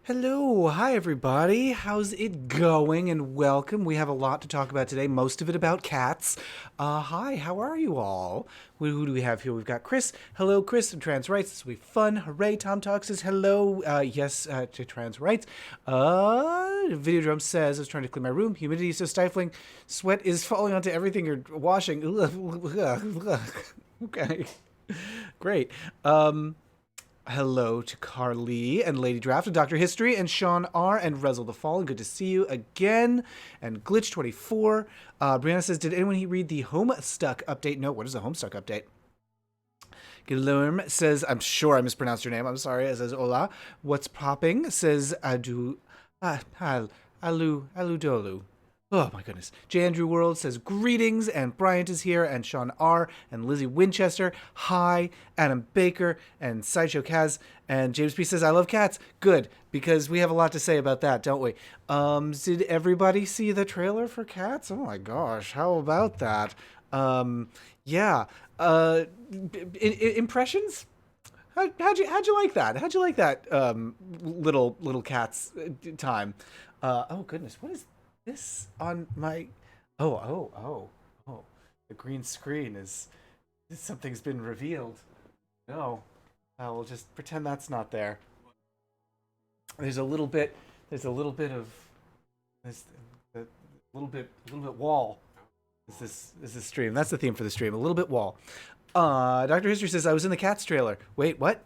Hello, hi everybody. How's it going? And welcome. We have a lot to talk about today, most of it about cats. Hi, how are you all? Who do we have here? We've got Chris. Hello, Chris, and trans rights. This will be fun. Hooray. Tom Talk says hello. Yes, to trans rights. Video Drum says, I was trying to clean my room. Humidity is so stifling. Sweat is falling onto everything you're washing. Okay. Great. Hello to Carly and Lady Draft and Dr. History and Sean R. and Rezel the Fallen. Good to see you again. And Glitch24. Brianna says, did anyone read the Homestuck update? No, what is the Homestuck update? Guillermo says, I'm sure I mispronounced your name. I'm sorry. It says, hola. What's popping? Says, alu dolu. Oh my goodness. J. Andrew World says greetings, and Bryant is here, and Sean R. and Lizzie Winchester. Hi, Adam Baker and Sideshow Kaz, and James P. says I love cats. Good, because we have a lot to say about that, don't we? Did everybody see the trailer for Cats? Oh my gosh, how about that? Yeah. Impressions? How'd you like that? How'd you like that little Cats time? Oh goodness, what is this on my oh the green screen is something's been revealed. No, I will just pretend that's not there. There's a little bit of this a little bit wall. Is this stream? That's the theme for the stream. A little bit wall. Dr. History says I was in the Cats trailer. Wait, what?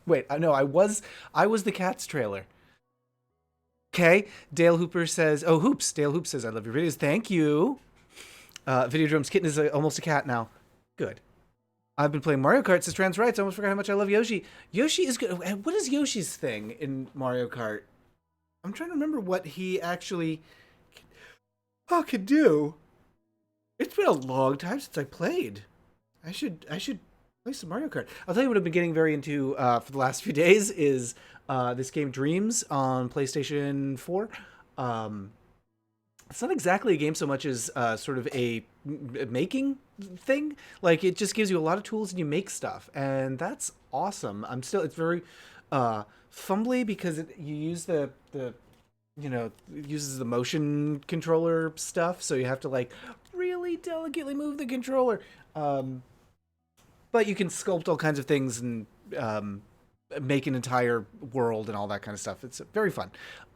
Wait, no, I was the Cats trailer. Okay, Dale Hooper says, oh, Hoops. Dale Hoops says, I love your videos. Thank you. Video Drums Kitten is almost a cat now. Good. I've been playing Mario Kart, says Trans Rights. I almost forgot how much I love Yoshi. Yoshi is good. What is Yoshi's thing in Mario Kart? I'm trying to remember what he actually could do. It's been a long time since I played. I should play some Mario Kart. I'll tell you what I've been getting very into for the last few days is this game Dreams on PlayStation 4. it's not exactly a game so much as sort of a making thing. Like it just gives you a lot of tools and you make stuff, and that's awesome. It's very fumbly because you use the it uses the motion controller stuff, so you have to like really delicately move the controller. But you can sculpt all kinds of things and make an entire world and all that kind of stuff. It's very fun.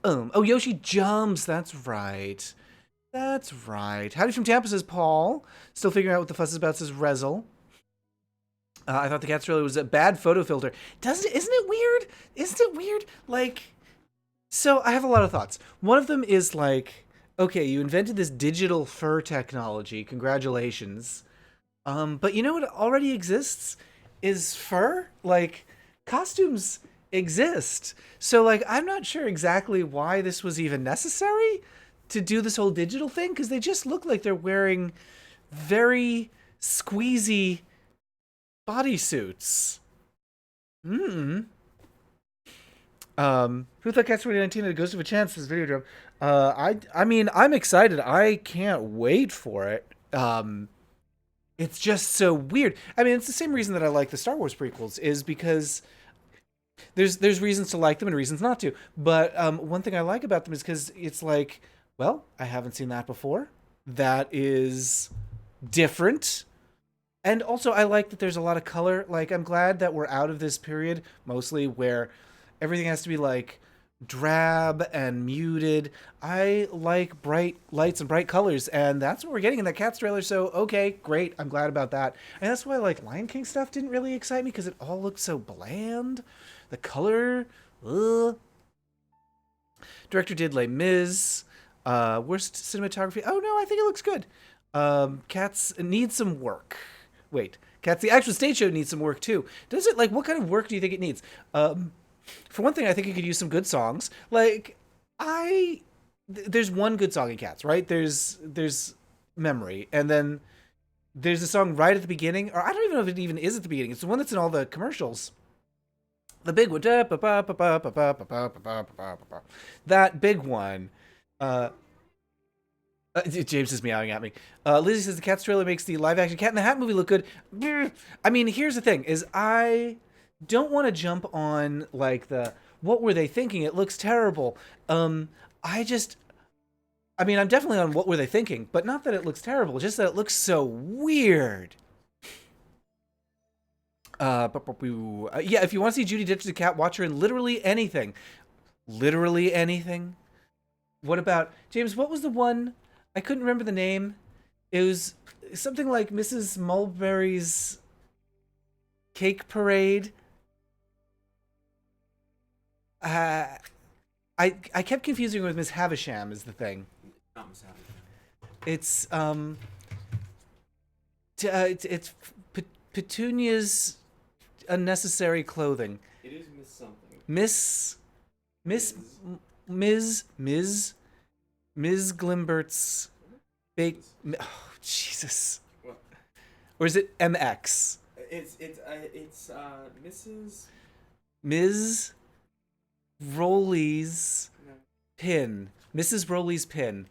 Oh, Yoshi jumps. That's right. That's right. Howdy from Tampa, says Paul. Still figuring out what the fuss is about, says Rezel. I thought the cat's trailer was a bad photo filter. Isn't it weird? Isn't it weird? Like, so I have a lot of thoughts. One of them is like, okay, you invented this digital fur technology. Congratulations. But you know what already exists is fur? Like, costumes exist. So, like, I'm not sure exactly why this was even necessary to do this whole digital thing, because they just look like they're wearing very squeezy bodysuits. Who thought Cats 2019 had a ghost of a chance? This video drop. I mean, I'm excited. I can't wait for it. It's just so weird. I mean, it's the same reason that I like the Star Wars prequels, is because there's reasons to like them and reasons not to. But one thing I like about them is because it's like, well, I haven't seen that before. That is different. And also, I like that there's a lot of color. Like, I'm glad that we're out of this period, mostly, where everything has to be, like, drab and muted. I like bright lights and bright colors, and that's what we're getting in that Cats trailer, so okay, great. I'm glad about that. And that's why, like, Lion King stuff didn't really excite me, because it all looked so bland. The color, ugh. Director did Les Mis. Worst cinematography. Oh, no, I think it looks good. Cats needs some work. Wait, Cats, the actual stage show needs some work, too. Does it? Like, what kind of work do you think it needs? For one thing, I think it could use some good songs. Like, there's one good song in Cats, right? There's Memory, and then there's a song right at the beginning, or I don't even know if it even is at the beginning. It's the one that's in all the commercials. The big one. That big one. James is meowing at me. Lizzie says the Cats trailer makes the live-action Cat in the Hat movie look good. I mean, here's the thing, is I don't want to jump on, like, what were they thinking? It looks terrible. I'm definitely on what were they thinking, but not that it looks terrible, just that it looks so weird. Yeah, if you want to see Judy ditch the cat, watch her in literally anything. Literally anything? What about, James, what was the one? I couldn't remember the name. It was something like Mrs. Mulberry's Cake Parade. I kept confusing it with Miss Havisham is the thing. Not Miss It's Havisham. it's Petunia's unnecessary clothing. It is Miss something. Ms. Glimbert's bake. Oh, Jesus. What? Or is it MX? It's Mrs. Ms. Rowley's No. pin. Mrs. Rowley's pin.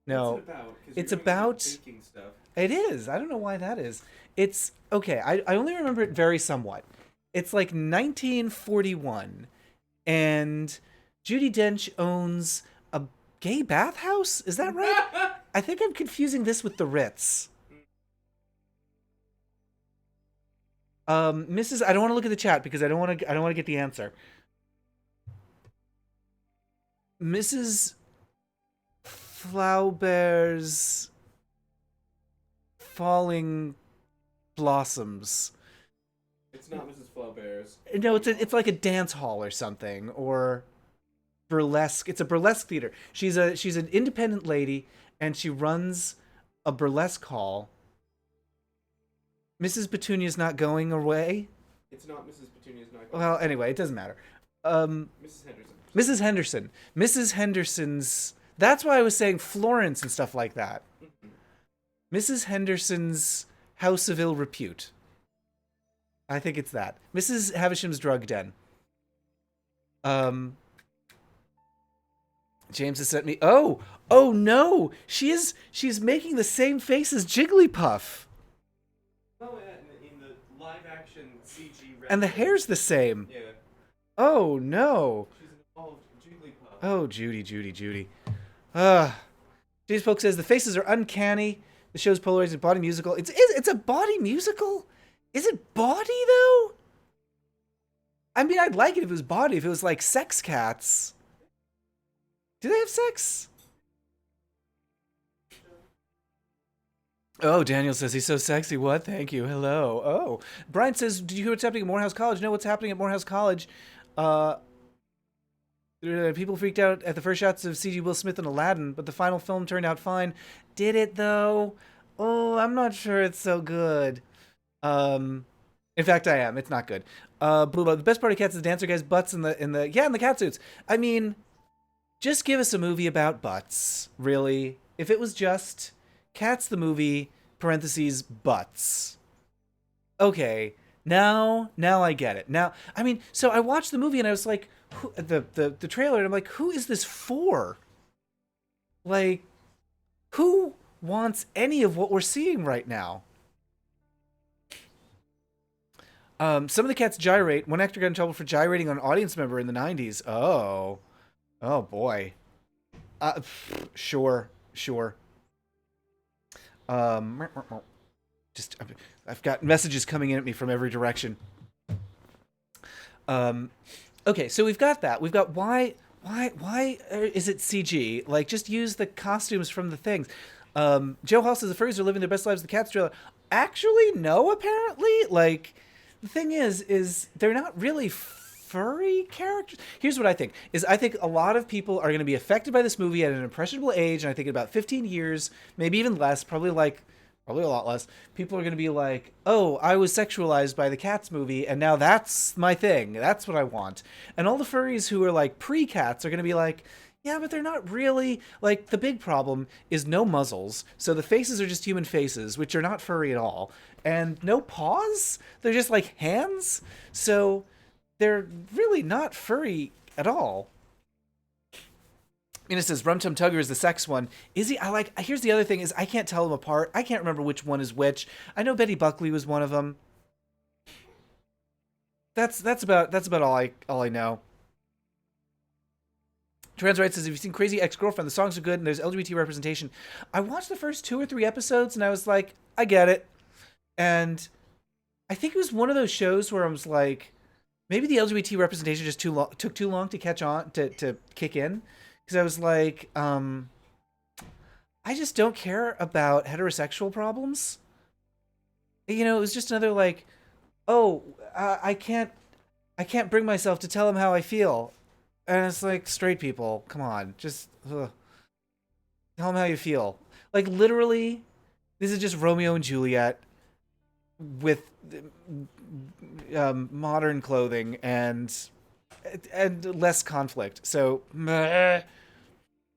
No. What's it about? 'Cause It's you're going about to baking stuff. It is. I don't know why that is. It's okay. I only remember it very somewhat. It's like 1941, and Judi Dench owns a gay bathhouse. Is that right? I think I'm confusing this with the Ritz. Mrs. I don't want to look at the chat because I don't want to get the answer. Mrs. Flaubert's Falling Blossoms. It's not Mrs. Flaubert's. No, it's like a dance hall or something, or burlesque. It's a burlesque theater. She's an independent lady, and she runs a burlesque hall. Mrs. Petunia's not going away. It's not Mrs. Petunia's not going. Well, anyway, it doesn't matter. Mrs. Henderson. Mrs. Henderson. Mrs. Henderson's. That's why I was saying Florence and stuff like that. Mrs. Henderson's House of Ill Repute. I think it's that. Mrs. Havisham's Drug Den. James has sent me. Oh no! She's making the same face as Jigglypuff, Oh, yeah, in the live action CG. and the hair's the same. Yeah. Oh no! She's an evolved Jigglypuff. Oh, Judy. James Polk says the faces are uncanny. The show's polarized a body musical. It's a body musical. Is it body though? I mean, I'd like it if it was body. If it was like sex cats. Do they have sex? Oh, Daniel says he's so sexy. What? Thank you. Hello. Oh, Brian says, did you hear what's happening at Morehouse College? No, what's happening at Morehouse College? People freaked out at the first shots of CG Will Smith and Aladdin, but the final film turned out fine. Did it though? Oh, I'm not sure it's so good. In fact, I am. It's not good. Blue, the best part of Cats is the dancer guys' butts in the cat suits. I mean, just give us a movie about butts, really. If it was just Cats the movie, parentheses, butts. Okay, now I get it. Now, I mean, so I watched the movie and I was like, the trailer, and I'm like, who is this for? Like, who wants any of what we're seeing right now? Some of the cats gyrate. One actor got in trouble for gyrating on an audience member in the 90s. Oh boy. Sure. I've got messages coming in at me from every direction. Okay, so we've got that. We've got why is it CG? Like, just use the costumes from the things. Joe Hall says the furries are living their best lives in the Cats trailer. Actually, no, apparently. Like, the thing is they're not really furry characters. Here's what I think. I think a lot of people are going to be affected by this movie at an impressionable age, and I think in about 15 years, maybe even less, probably a lot less, people are going to be like, oh, I was sexualized by the Cats movie, and now that's my thing. That's what I want. And all the furries who are like pre-Cats are going to be like, yeah, but they're not really. Like, the big problem is no muzzles, so the faces are just human faces, which are not furry at all. And no paws? They're just like hands? So they're really not furry at all. And it says Rum Tum Tugger is the sex one. Is he? Here's the other thing is I can't tell them apart. I can't remember which one is which. I know Betty Buckley was one of them. That's about all I know. Trans Right says, have you seen Crazy Ex-Girlfriend? The songs are good and there's LGBT representation. I watched the first 2 or 3 episodes and I was like, I get it. And I think it was one of those shows where I was like, maybe the LGBT representation just took too long to catch on, to kick in. Because I was like, I just don't care about heterosexual problems. You know, it was just another like, oh, I can't bring myself to tell him how I feel. And it's like, straight people, come on, just tell them how you feel. Like, literally, this is just Romeo and Juliet with modern clothing and less conflict. So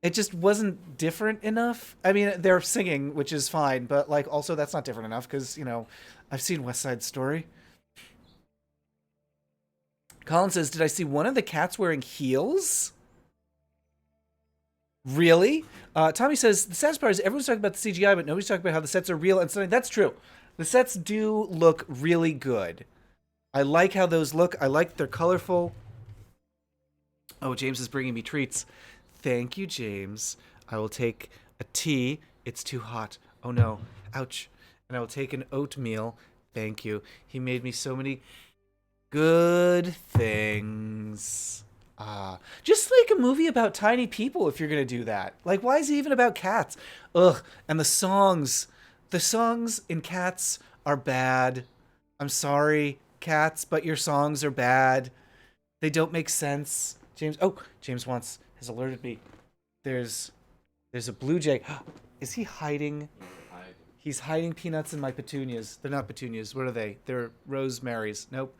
it just wasn't different enough. I mean, they're singing, which is fine, but like also that's not different enough because, you know, I've seen West Side Story. Colin says, did I see one of the cats wearing heels? Really? Tommy says, the saddest part is everyone's talking about the CGI, but nobody's talking about how the sets are real and something. That's true. The sets do look really good. I like how those look. I like they're colorful. Oh, James is bringing me treats. Thank you, James. I will take a tea. It's too hot. Oh, no. Ouch. And I will take an oatmeal. Thank you. He made me so many good things. Just like a movie about tiny people if you're going to do that. Like, why is it even about cats? Ugh. And the songs in Cats are bad. I'm sorry, Cats, but your songs are bad. They don't make sense. James has alerted me. There's a blue jay. Is he hiding? He's hiding peanuts in my petunias. They're not petunias. What are they? They're rosemaries. Nope.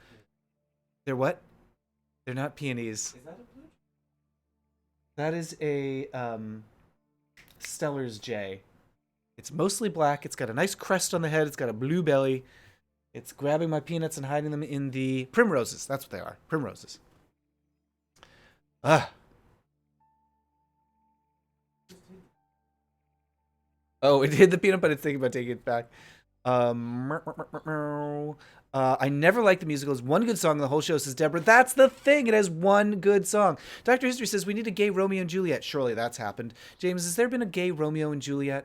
They're what? They're not peonies. Is that a blue? That is a Steller's jay. It's mostly black. It's got a nice crest on the head. It's got a blue belly. It's grabbing my peanuts and hiding them in the primroses. That's what they are. Primroses. Oh, it hid the peanut, but it's thinking about taking it back. I never liked the musical. It's one good song. The whole show, says Deborah. That's the thing. It has one good song. Dr. History says we need a gay Romeo and Juliet. Surely that's happened. James, has there been a gay Romeo and Juliet?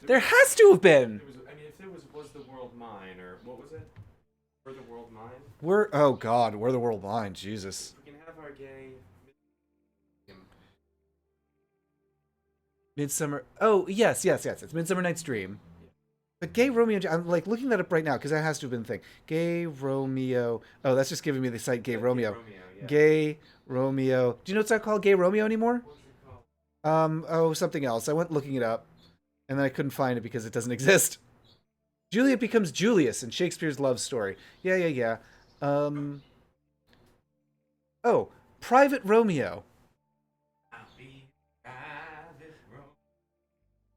There has to have been. If there was the world mine, or what was it? Were the world mine? Oh God, we're the world mine. Jesus. We can have our gay. Midsummer. Oh yes. It's Midsummer Night's Dream. But gay Romeo. I'm like looking that up right now because that has to have been the thing. Gay Romeo. Oh, that's just giving me the site. Gay Romeo. Gay Romeo. Do you know what's not called Gay Romeo anymore? What's it called? Oh, something else. I went looking it up, and then I couldn't find it because it doesn't exist. Juliet becomes Julius in Shakespeare's love story. Yeah. Oh, Private Romeo.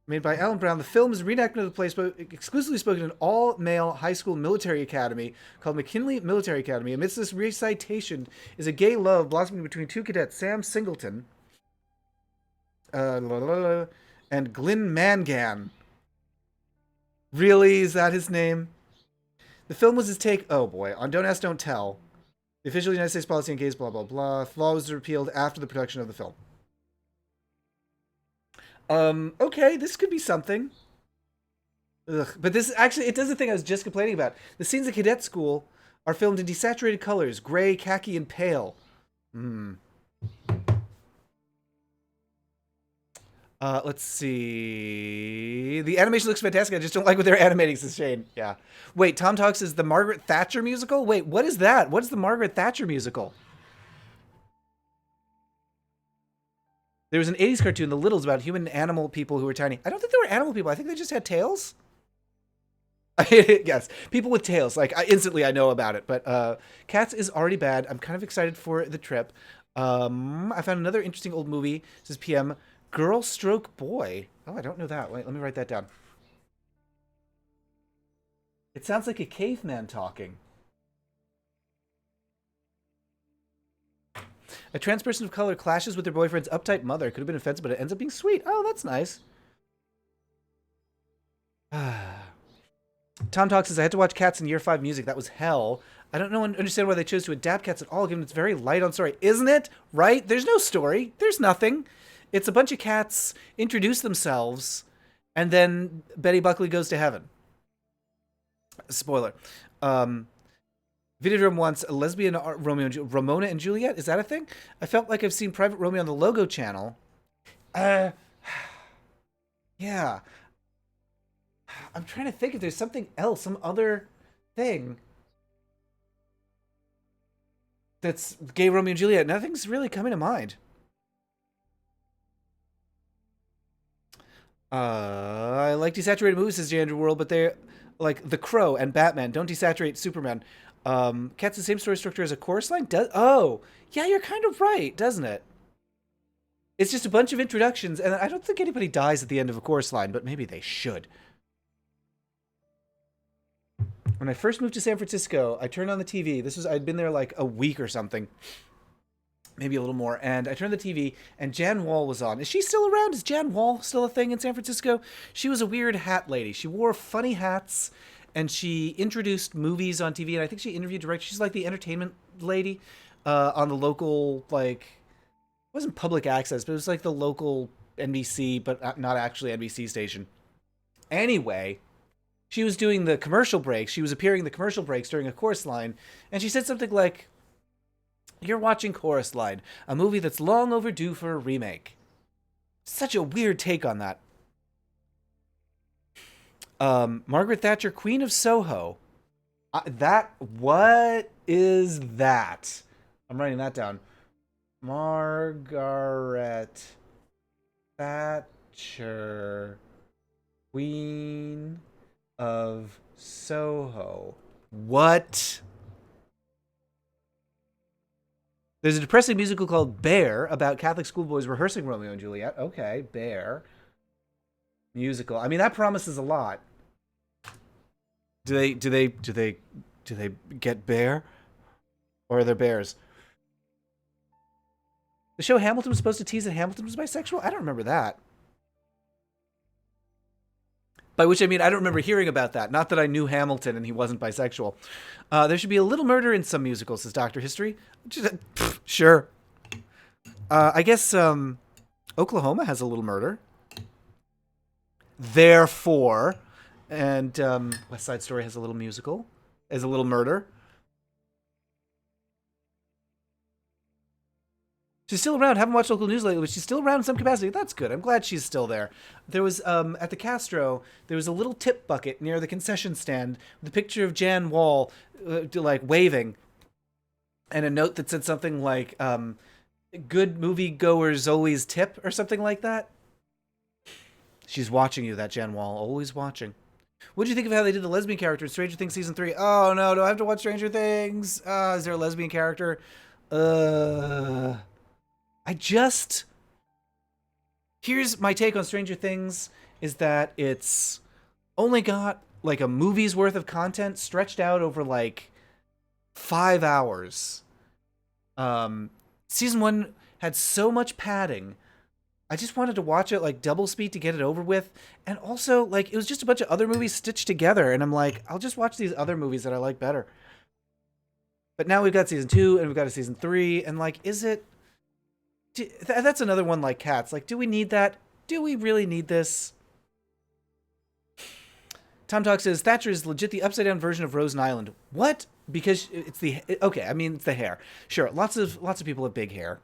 Made by Alan Brown, the film is a reenactment of the play exclusively spoken in an all-male high school military academy called McKinley Military Academy. Amidst this recitation is a gay love blossoming between two cadets, Sam Singleton and Glyn Mangan. Really? Is that his name? The film was his take, oh boy, on Don't Ask, Don't Tell. The official United States policy on gays, blah, blah, blah. Flaw was repealed after the production of the film. Okay, this could be something. Ugh. But this actually, it does the thing I was just complaining about. The scenes at cadet school are filmed in desaturated colors, gray, khaki, and pale. Let's see. The animation looks fantastic. I just don't like what they're animating, says Shane. Yeah. Wait, Tom Talks is the Margaret Thatcher musical? Wait, what is that? What is the Margaret Thatcher musical? There was an 80s cartoon, The Littles, about human and animal people who were tiny. I don't think they were animal people. I think they just had tails. Yes, people with tails. Like, instantly I know about it. But Cats is already bad. I'm kind of excited for the trip. I found another interesting old movie. This is PM. Girl Stroke Boy. Oh, I don't know that. Wait, let me write that down. It sounds like a caveman talking. A trans person of color clashes with their boyfriend's uptight mother. Could have been offensive, but it ends up being sweet. Oh, that's nice. Tom Talks says, I had to watch Cats in Year 5 music. That was hell. I don't understand why they chose to adapt Cats at all, given it's very light on story. Isn't it? Right? There's no story. There's nothing. It's a bunch of cats introduce themselves, and then Betty Buckley goes to heaven. Spoiler. Videodrome wants a lesbian Ramona and Juliet. Is that a thing? I felt like I've seen Private Romeo on the Logo channel. Yeah. I'm trying to think if there's something else, some other thing that's gay Romeo and Juliet. Nothing's really coming to mind. I like desaturated movies, says Andrew World, but they're like The Crow and Batman. Don't desaturate Superman. Cat's the same story structure as a chorus line? Oh, yeah, you're kind of right, doesn't it? It's just a bunch of introductions, and I don't think anybody dies at the end of a chorus line, but maybe they should. When I first moved to San Francisco, I turned on the TV. I'd been there like a week or something. Maybe a little more. And I turned the TV, and Jan Wall was on. Is she still around? Is Jan Wall still a thing in San Francisco? She was a weird hat lady. She wore funny hats, and she introduced movies on TV, and I think she interviewed directors. She's like the entertainment lady on the local, like, it wasn't public access, but it was like the local NBC, but not actually NBC station. Anyway, she was doing the commercial breaks. She was appearing in the commercial breaks during a chorus line, and she said something like, "You're watching Chorus Line, a movie that's long overdue for a remake." Such a weird take on that. Margaret Thatcher, Queen of Soho. What is that? I'm writing that down. Margaret Thatcher, Queen of Soho. What? There's a depressing musical called Bear about Catholic schoolboys rehearsing Romeo and Juliet. Okay, Bear. Musical. I mean, that promises a lot. Do they get bear? Or are there bears? The show Hamilton was supposed to tease that Hamilton was bisexual? I don't remember that. By which I mean I don't remember hearing about that. Not that I knew Hamilton and he wasn't bisexual. There should be a little murder in some musicals, says Dr. History. Sure. I guess Oklahoma has a little murder. Therefore, and West Side Story has a little musical, has a little murder. She's still around. Haven't watched local news lately, but she's still around in some capacity. That's good. I'm glad she's still there. There was, at the Castro, there was a little tip bucket near the concession stand with a picture of Jan Wall, like, waving. And a note that said something like, good moviegoers always tip, or something like that. She's watching you, that Jan Wall. Always watching. What do you think of how they did the lesbian character in Stranger Things Season 3? Oh, no, do I have to watch Stranger Things? Is there a lesbian character? Here's my take on Stranger Things, is that it's only got, like, a movie's worth of content stretched out over, like, 5 hours. Season 1 had so much padding. I just wanted to watch it, like, double speed to get it over with. And also, like, it was just a bunch of other movies stitched together. And I'm like, I'll just watch these other movies that I like better. But now we've got Season 2 and we've got a Season 3. And, like, is it... That's another one like Cats. Like, do we need that? Do we really need this? Tom Talk says, Thatcher is legit the upside-down version of Rosen Island. What? Because it's the... Okay, I mean, it's the hair. Sure, lots of people have big hair.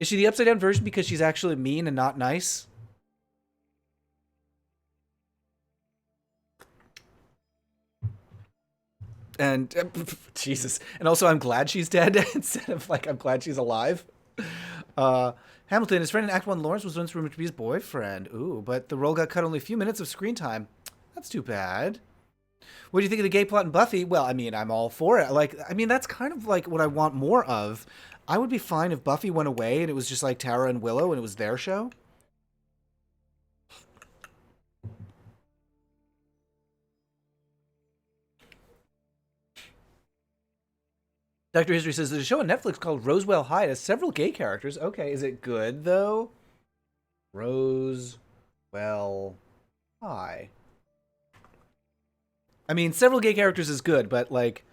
Is she the upside-down version because she's actually mean and not nice? And Jesus. And also, I'm glad she's dead instead of, like, I'm glad she's alive. Hamilton, his friend in Act 1, Lawrence, was once rumored to be his boyfriend. Ooh, but the role got cut only a few minutes of screen time. That's too bad. What do you think of the gay plot in Buffy? Well, I mean, I'm all for it. Like, I mean, that's kind of like what I want more of. I would be fine if Buffy went away and it was just like Tara and Willow and it was their show. Dr. History says there's a show on Netflix called Rosewell High. It has several gay characters. Okay, is it good, though? Rosewell High. I mean, several gay characters is good, but, like,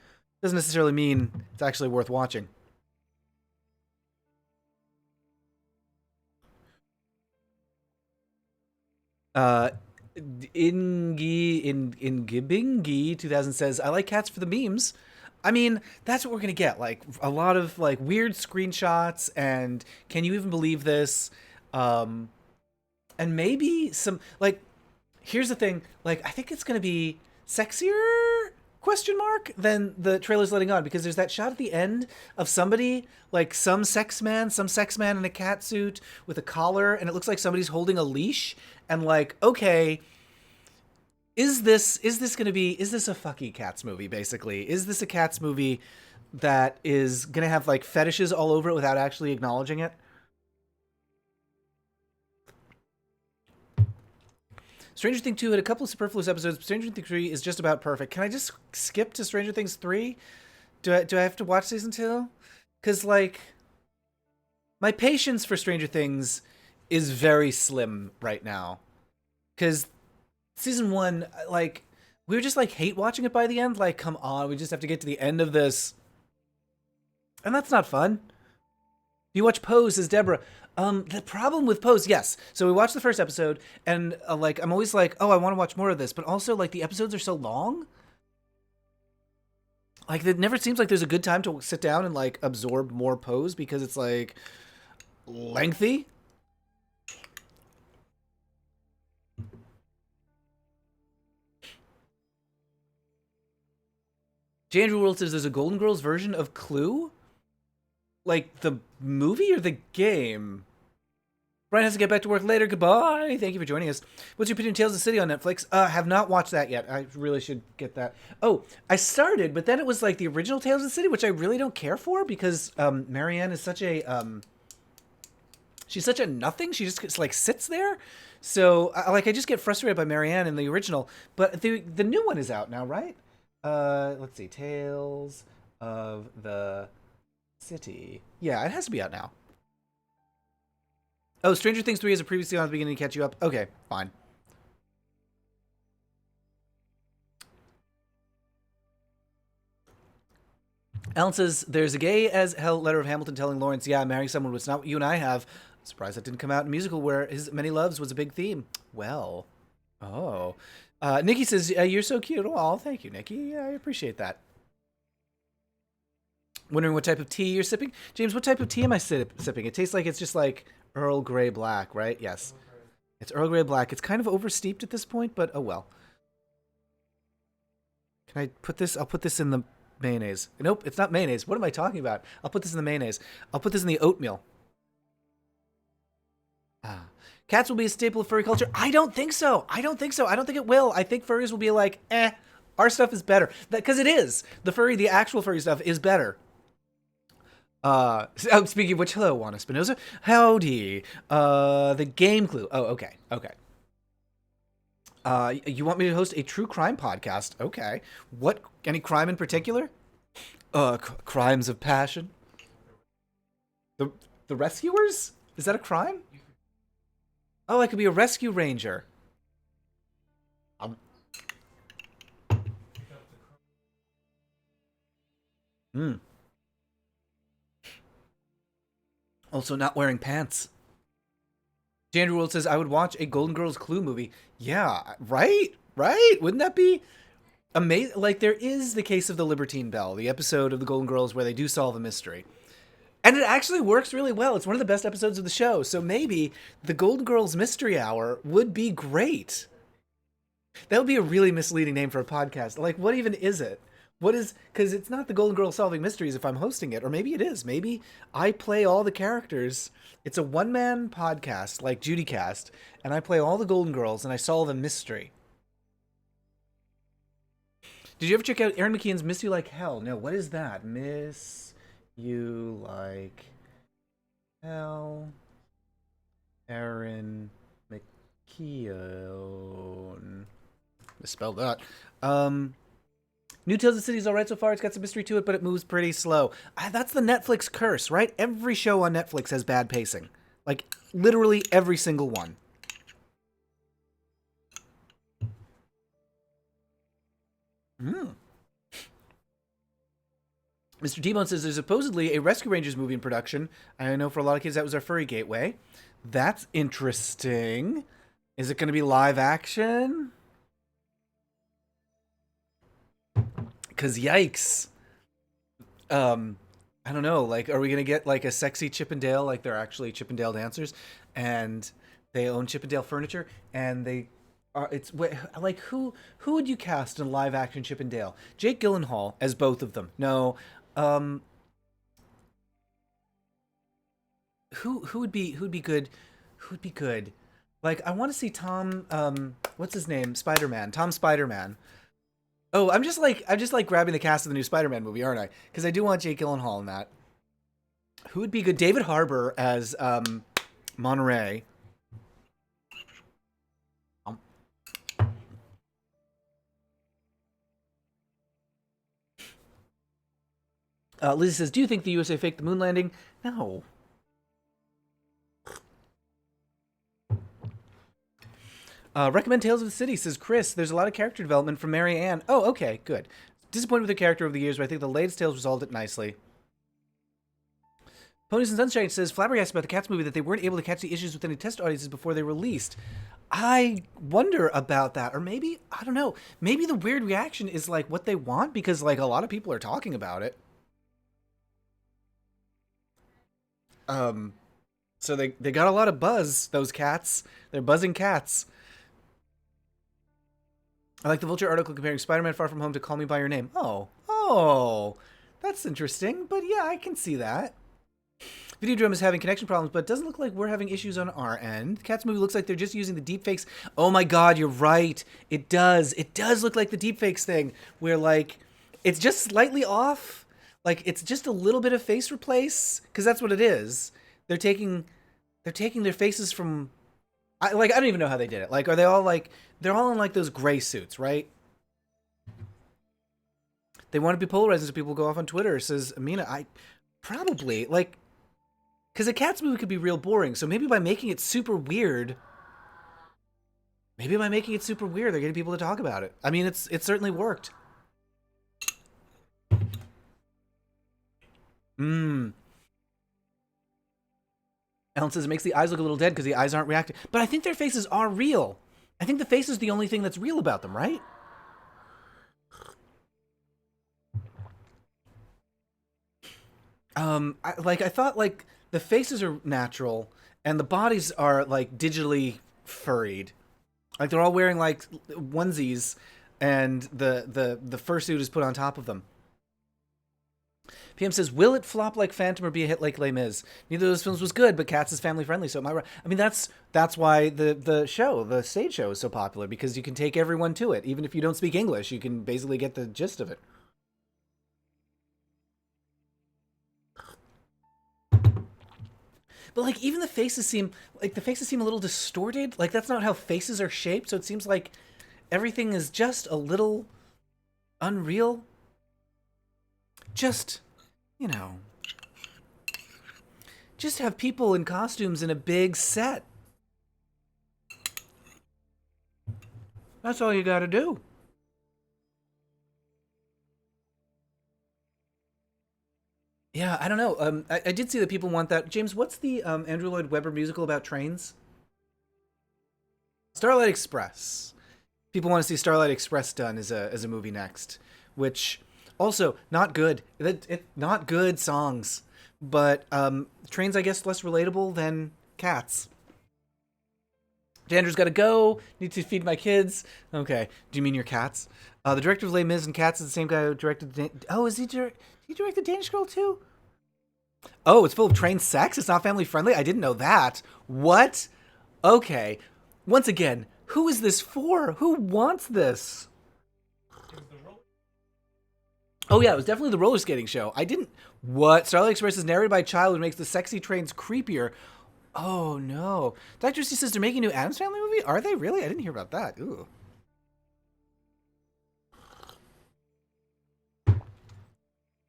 doesn't necessarily mean it's actually worth watching. Ingibingi 2000 says, I like Cats for the memes. I mean, that's what we're gonna get. Like, a lot of, like, weird screenshots and can you even believe this? And maybe some, like, here's the thing. Like, I think it's gonna be sexier question mark than the trailer's letting on, because there's that shot at the end of somebody, like some sex man in a cat suit with a collar, and it looks like somebody's holding a leash, and like, okay, is this a fucky Cats movie, basically? Is this a Cats movie that is gonna have like fetishes all over it without actually acknowledging it? Stranger Things 2 had a couple of superfluous episodes, but Stranger Things 3 is just about perfect. Can I just skip to Stranger Things 3? Do I have to watch season 2? Because, like, my patience for Stranger Things is very slim right now. Because season 1, like, we were just, like, hate watching it by the end. Like, come on, we just have to get to the end of this. And that's not fun. You watch Pose as Deborah. The problem with Pose, yes. So we watched the first episode, and like I'm always like, oh, I want to watch more of this, but also like the episodes are so long. Like it never seems like there's a good time to sit down and like absorb more Pose because it's like lengthy. J. Andrew World says there's a Golden Girls version of Clue. Like, the movie or the game? Brian has to get back to work later. Goodbye. Thank you for joining us. What's your opinion on Tales of the City on Netflix? Have not watched that yet. I really should get that. Oh, I started, but then it was like the original Tales of the City, which I really don't care for because Marianne is such a... she's such a nothing. She just like sits there. So, I just get frustrated by Marianne in the original. But the new one is out now, right? Let's see. Tales of the City. Yeah, it has to be out now. Oh, Stranger Things 3 is a previously on at the beginning to catch you up. Okay, fine. Alan says, there's a gay as hell letter of Hamilton telling Lawrence, yeah, marrying someone was not what you and I have. Surprised that didn't come out in a musical where his many loves was a big theme. Well, oh. Nikki says, you're so cute. Oh, thank you, Nikki. Yeah, I appreciate that. Wondering what type of tea you're sipping? James, what type of tea am I sipping? It tastes like it's just like Earl Grey black, right? Yes. It's Earl Grey black. It's kind of oversteeped at this point, but oh well. Can I put this? I'll put this in the mayonnaise. Nope, it's not mayonnaise. What am I talking about? I'll put this in the mayonnaise. I'll put this in the oatmeal. Cats will be a staple of furry culture. I don't think so. I don't think it will. I think furries will be like, our stuff is better. Because it is. The actual furry stuff is better. Speaking of which, hello, Juana Spinoza. Howdy. The game clue. Oh, okay. You want me to host a true crime podcast? Okay. What? Any crime in particular? Crimes of passion. The Rescuers? Is that a crime? Oh, I could be a rescue ranger. Also, not wearing pants. Andrew World says, I would watch a Golden Girls Clue movie. Yeah, right? Wouldn't that be amazing? Like, there is the case of the Libertine Bell, the episode of the Golden Girls where they do solve a mystery. And it actually works really well. It's one of the best episodes of the show. So maybe the Golden Girls Mystery Hour would be great. That would be a really misleading name for a podcast. Like, what even is it? What is... Because it's not the Golden Girls Solving Mysteries if I'm hosting it. Or maybe it is. Maybe I play all the characters. It's a one-man podcast, like Judy Cast. And I play all the Golden Girls and I solve a mystery. Did you ever check out Erin McKeon's Miss You Like Hell? No, what is that? Miss... You like hell, Erin McKeon. Misspelled that. New Tales of the City is alright so far. It's got some mystery to it, but it moves pretty slow. That's the Netflix curse, right? Every show on Netflix has bad pacing. Like, literally every single one. Mr. T-Bone says there's supposedly a Rescue Rangers movie in production. I know for a lot of kids that was our furry gateway. That's interesting. Is it going to be live action? Because yikes. I don't know. Like, are we going to get like a sexy Chippendale? Like they're actually Chippendale dancers and they own Chippendale furniture and they are, it's like who would you cast in live action Chippendale? Jake Gyllenhaal as both of them. No. Who would be good? Who'd be good? Like, I want to see Tom. What's his name? Spider-Man. Tom Spider-Man. Oh, I'm just like grabbing the cast of the new Spider-Man movie, aren't I? Because I do want Jake Gyllenhaal in that. Who would be good? David Harbour as Monterey. Lizzie says, do you think the USA faked the moon landing? No. Recommend Tales of the City, says Chris. There's a lot of character development from Mary Ann. Oh, okay, good. Disappointed with the character over the years, but I think the latest tales resolved it nicely. Ponies and Sunshine says, flabbergasted about the Cats movie that they weren't able to catch the issues with any test audiences before they released. I wonder about that. Or maybe, I don't know, maybe the weird reaction is like what they want because like a lot of people are talking about it. So they got a lot of buzz, those cats. They're buzzing cats. I like the Vulture article comparing Spider-Man Far From Home to Call Me By Your Name. Oh, that's interesting. But yeah, I can see that. Videodrome is having connection problems, but it doesn't look like we're having issues on our end. The Cats movie looks like they're just using the deepfakes. Oh my god, you're right. It does. It does look like the deepfakes thing, where like it's just slightly off. Like it's just a little bit of face replace, because that's what it is. They're taking their faces from. I don't even know how they did it. Like, are they all like they're all in like those gray suits, right? They want to be polarizing, so people go off on Twitter. Says Amina, Probably. Like, because a Cats movie could be real boring. So maybe by making it super weird, they're getting people to talk about it. I mean, it certainly worked. Ellen says it makes the eyes look a little dead because the eyes aren't reacting. But I think their faces are real. I think the face is the only thing that's real about them, right? I thought like the faces are natural and the bodies are like digitally furried. Like they're all wearing like onesies and the fursuit is put on top of them. PM says, will it flop like Phantom or be a hit like Les Mis? Neither of those films was good, but Cats is family friendly, so am I right? I mean, that's why the stage show is so popular, because you can take everyone to it. Even if you don't speak English, you can basically get the gist of it. But like even the faces seem a little distorted. Like that's not how faces are shaped, so it seems like everything is just a little unreal. Just, you know, just have people in costumes in a big set. That's all you gotta do. Yeah, I don't know. I did see that people want that. James, what's the Andrew Lloyd Webber musical about trains? Starlight Express. People want to see Starlight Express done as a movie next, which also not good. Not good songs, but trains I guess less relatable than Cats. Andrew's got to go. Need to feed my kids. Okay. Do you mean your cats? The director of Les Mis and Cats is the same guy who directed. Is he direct the Danish Girl too? Oh, it's full of train sex? It's not family friendly? I didn't know that. What? Okay. Once again, who is this for? Who wants this? Oh yeah, it was definitely the roller skating show. I didn't... What? Starlight Express is narrated by a child who makes the sexy trains creepier. Oh no. Dr. C says they're making a new Addams Family movie? Are they really? I didn't hear about that. Ooh.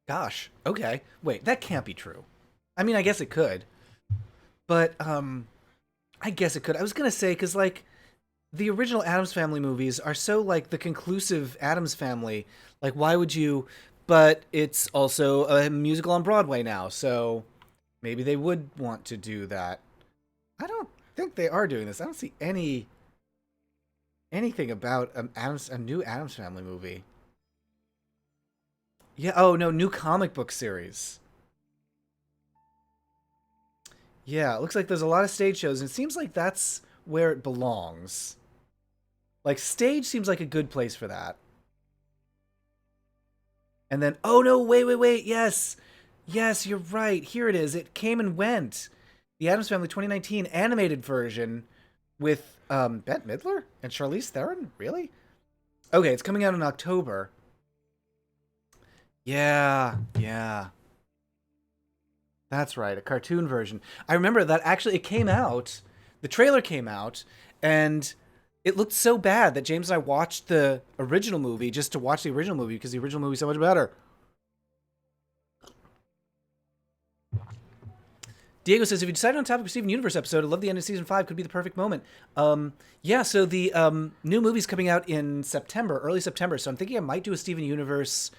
Gosh. Okay. Wait, that can't be true. I mean, I guess it could. But, I guess it could. I was gonna say, because, like, the original Addams Family movies are so, like, the conclusive Addams Family. Like, why would you... But it's also a musical on Broadway now, so maybe they would want to do that. I don't think they are doing this. I don't see anything about a new Addams Family movie. Yeah, oh no, new comic book series. Yeah, it looks like there's a lot of stage shows, and it seems like that's where it belongs. Like, stage seems like a good place for that. And then, oh no, wait, yes! Yes, you're right, here it is. It came and went. The Addams Family 2019 animated version with Bette Midler and Charlize Theron? Really? Okay, it's coming out in October. Yeah. That's right, a cartoon version. I remember that actually it came out, the trailer came out, and it looked so bad that James and I watched the original movie just to watch the original movie because the original movie is so much better. Diego says, if you decide on a topic for Steven Universe episode, I love the end of season 5, could be the perfect moment. Yeah, so the new movie's coming out in September, early September, so I'm thinking I might do a Steven Universe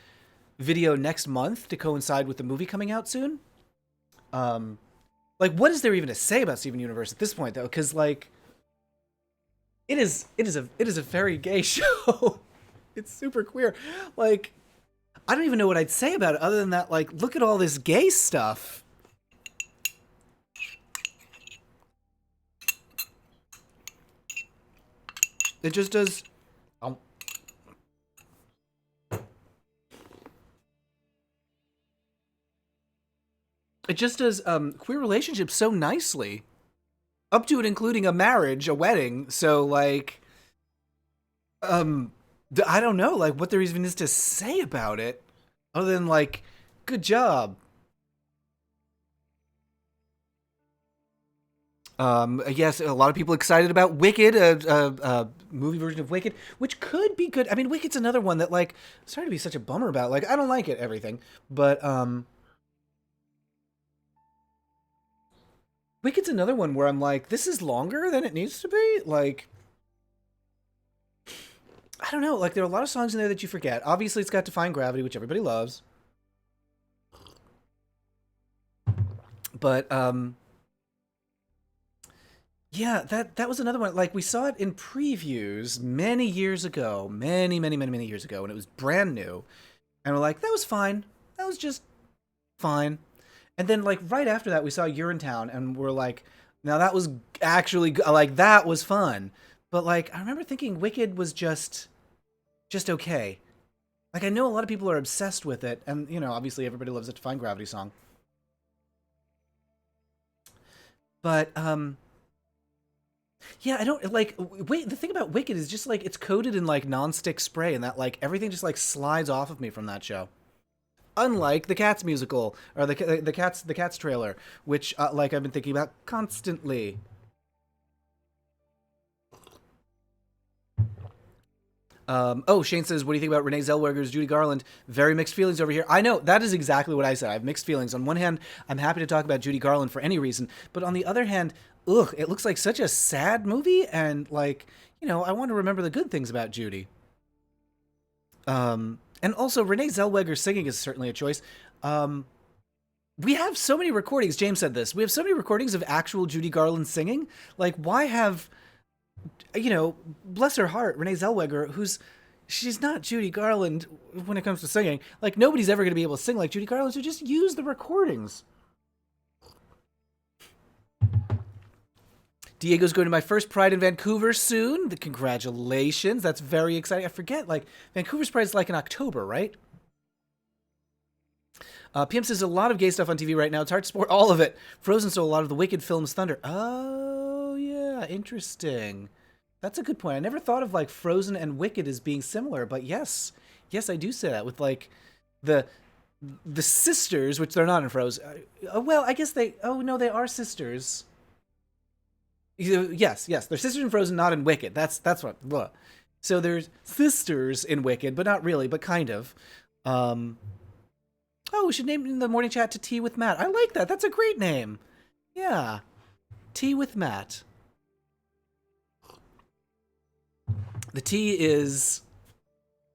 video next month to coincide with the movie coming out soon. Like, what is there even to say about Steven Universe at this point, though? Because, like, it is a very gay show. It's super queer. Like, I don't even know what I'd say about it other than that, like, look at all this gay stuff. It just does... It just does queer relationships so nicely. Up to and including a marriage, a wedding. So, like... I don't know, like, what there even is to say about it. Other than, like, good job. Yes, a lot of people excited about Wicked, a movie version of Wicked, which could be good. I mean, Wicked's another one that, like, sorry to be such a bummer about. Like, I don't like it, everything. But, Wicked's another one where I'm like, this is longer than it needs to be. Like, I don't know. Like, there are a lot of songs in there that you forget. Obviously, it's got Defying Gravity, which everybody loves. But, yeah, that was another one. Like, we saw it in previews many years ago. Many, many, many, many years ago. And it was brand new. And we're like, that was fine. That was just fine. And then, like, right after that, we saw Urinetown. And we're like, now that was actually, like, that was fun. But, like, I remember thinking Wicked was just okay. Like, I know a lot of people are obsessed with it. And, you know, obviously everybody loves a Defying Gravity song. But, yeah, I don't, like, wait, the thing about Wicked is just, like, it's coated in, like, nonstick spray, and that, like, everything just, like, slides off of me from that show. Unlike the Cats musical, or the Cats trailer, which, like, I've been thinking about constantly. Oh, Shane says, what do you think about Renee Zellweger's Judy Garland? Very mixed feelings over here. I know, that is exactly what I said. I have mixed feelings. On one hand, I'm happy to talk about Judy Garland for any reason, but on the other hand, ugh, it looks like such a sad movie, and, like, you know, I want to remember the good things about Judy. And also, Renee Zellweger singing is certainly a choice. We have so many recordings, James said this, we have so many recordings of actual Judy Garland singing. Like, why have, you know, bless her heart, Renee Zellweger, she's not Judy Garland when it comes to singing. Like, nobody's ever going to be able to sing like Judy Garland, so just use the recordings. Diego's going to my first Pride in Vancouver soon. Congratulations. That's very exciting. I forget, like, Vancouver's Pride is like in October, right? PM says a lot of gay stuff on TV right now. It's hard to support all of it. Frozen stole a lot of the Wicked film's thunder. Oh, yeah. Interesting. That's a good point. I never thought of, like, Frozen and Wicked as being similar, but yes. Yes, I do say that with, like, the sisters, which they're not in Frozen. Well, I guess they are sisters. Yes, they're sisters in Frozen, not in Wicked. That's what. Blah. So there's sisters in Wicked, but not really, but kind of. Oh, we should name the morning chat to Tea with Matt. I like that. That's a great name. Yeah, Tea with Matt. The T is,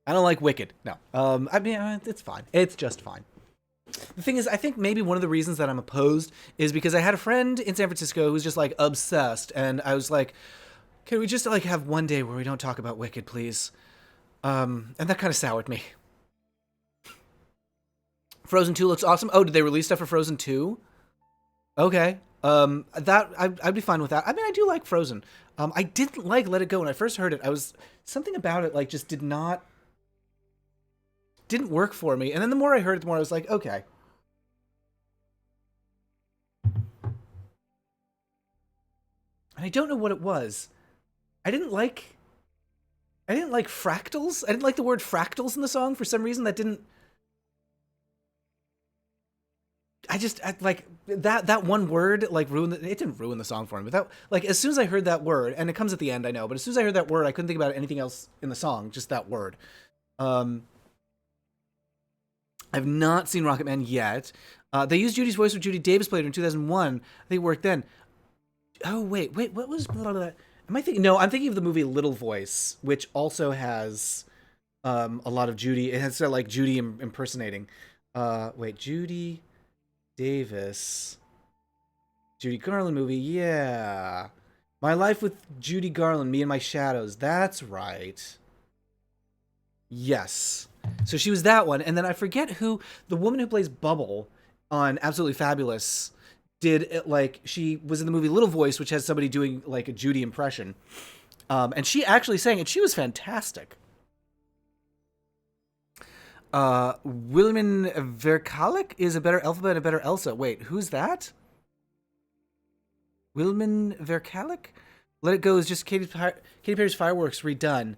I don't like Wicked. No. I mean, it's fine. It's just fine. The thing is, I think maybe one of the reasons that I'm opposed is because I had a friend in San Francisco who's just, like, obsessed, and I was like, can we just, like, have one day where we don't talk about Wicked, please? And that kind of soured me. Frozen 2 looks awesome. Oh, did they release stuff for Frozen 2? Okay. I'd be fine with that. I mean, I do like Frozen. I didn't like Let It Go when I first heard it. Something about it, like, just didn't work for me. And then the more I heard it, the more I was like, okay. And I don't know what it was. I didn't like fractals. I didn't like the word fractals in the song for some reason. That didn't. I like that one word, like, it didn't ruin the song for me. But that, like, as soon as I heard that word, and it comes at the end, I know, but as soon as I heard that word, I couldn't think about anything else in the song, just that word. I've not seen Rocketman yet. They used Judy's voice with Judy Davis played her in 2001. I think it worked then. Oh, wait, what was blah, blah, blah. Am I thinking? No, I'm thinking of the movie Little Voice, which also has a lot of Judy. It has like Judy impersonating. Wait, Judy Davis, Judy Garland movie. Yeah, My Life with Judy Garland, Me and My Shadows. That's right. Yes. So she was that one, and then I forget who the woman who plays Bubble on Absolutely Fabulous did it. Like, she was in the movie Little Voice, which has somebody doing, like, a Judy impression, and she actually sang it. She was fantastic. Wilman Verkalik is a better Alphabet, a better Elsa. Wait, who's that? Wilman Verkalik? Let It Go is just Katy Perry's Fireworks redone.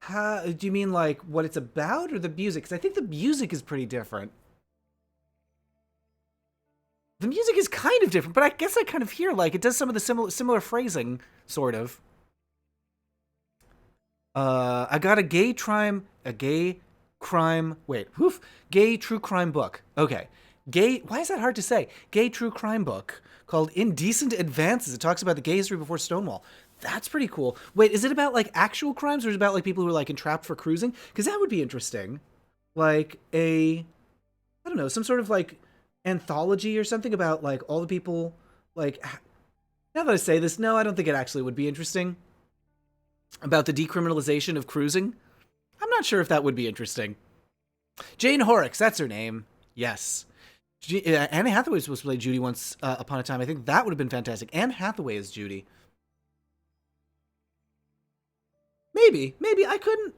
How, do you mean, like, what it's about or the music? Because I think the music is pretty different. The music is kind of different, but I guess I kind of hear, like, it does some of the similar phrasing, sort of. I got a gay true crime book. Okay. gay. Why is that hard to say? Gay true crime book called Indecent Advances. It talks about the gay history before Stonewall. That's pretty cool. Wait, is it about like actual crimes or is it about like people who are like entrapped for cruising? Because that would be interesting. Like I don't know, some sort of like anthology or something about like all the people like. Now that I say this, no, I don't think it actually would be interesting. About the decriminalization of cruising. I'm not sure if that would be interesting. Jane Horrocks, that's her name. Yes. Anne Hathaway was supposed to play Judy once upon a time. I think that would have been fantastic. Anne Hathaway is Judy. Maybe I couldn't,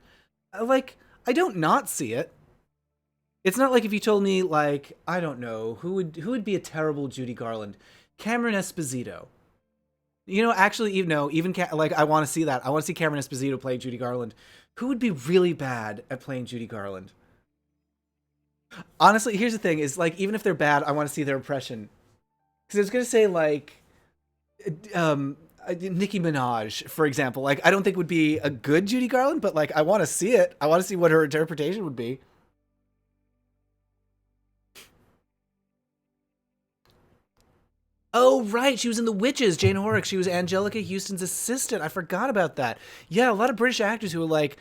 like, I don't not see it. It's not like if you told me, like, I don't know, who would be a terrible Judy Garland? Cameron Esposito. You know, actually, like, I want to see that. I want to see Cameron Esposito play Judy Garland. Who would be really bad at playing Judy Garland? Honestly, here's the thing: is like, even if they're bad, I want to see their impression. Because I was gonna say like, Nicki Minaj, for example. Like, I don't think would be a good Judy Garland, but like, I want to see it. I want to see what her interpretation would be. Oh, right. She was in The Witches, Jane Horrocks. She was Angelica Houston's assistant. I forgot about that. Yeah, a lot of British actors who were like,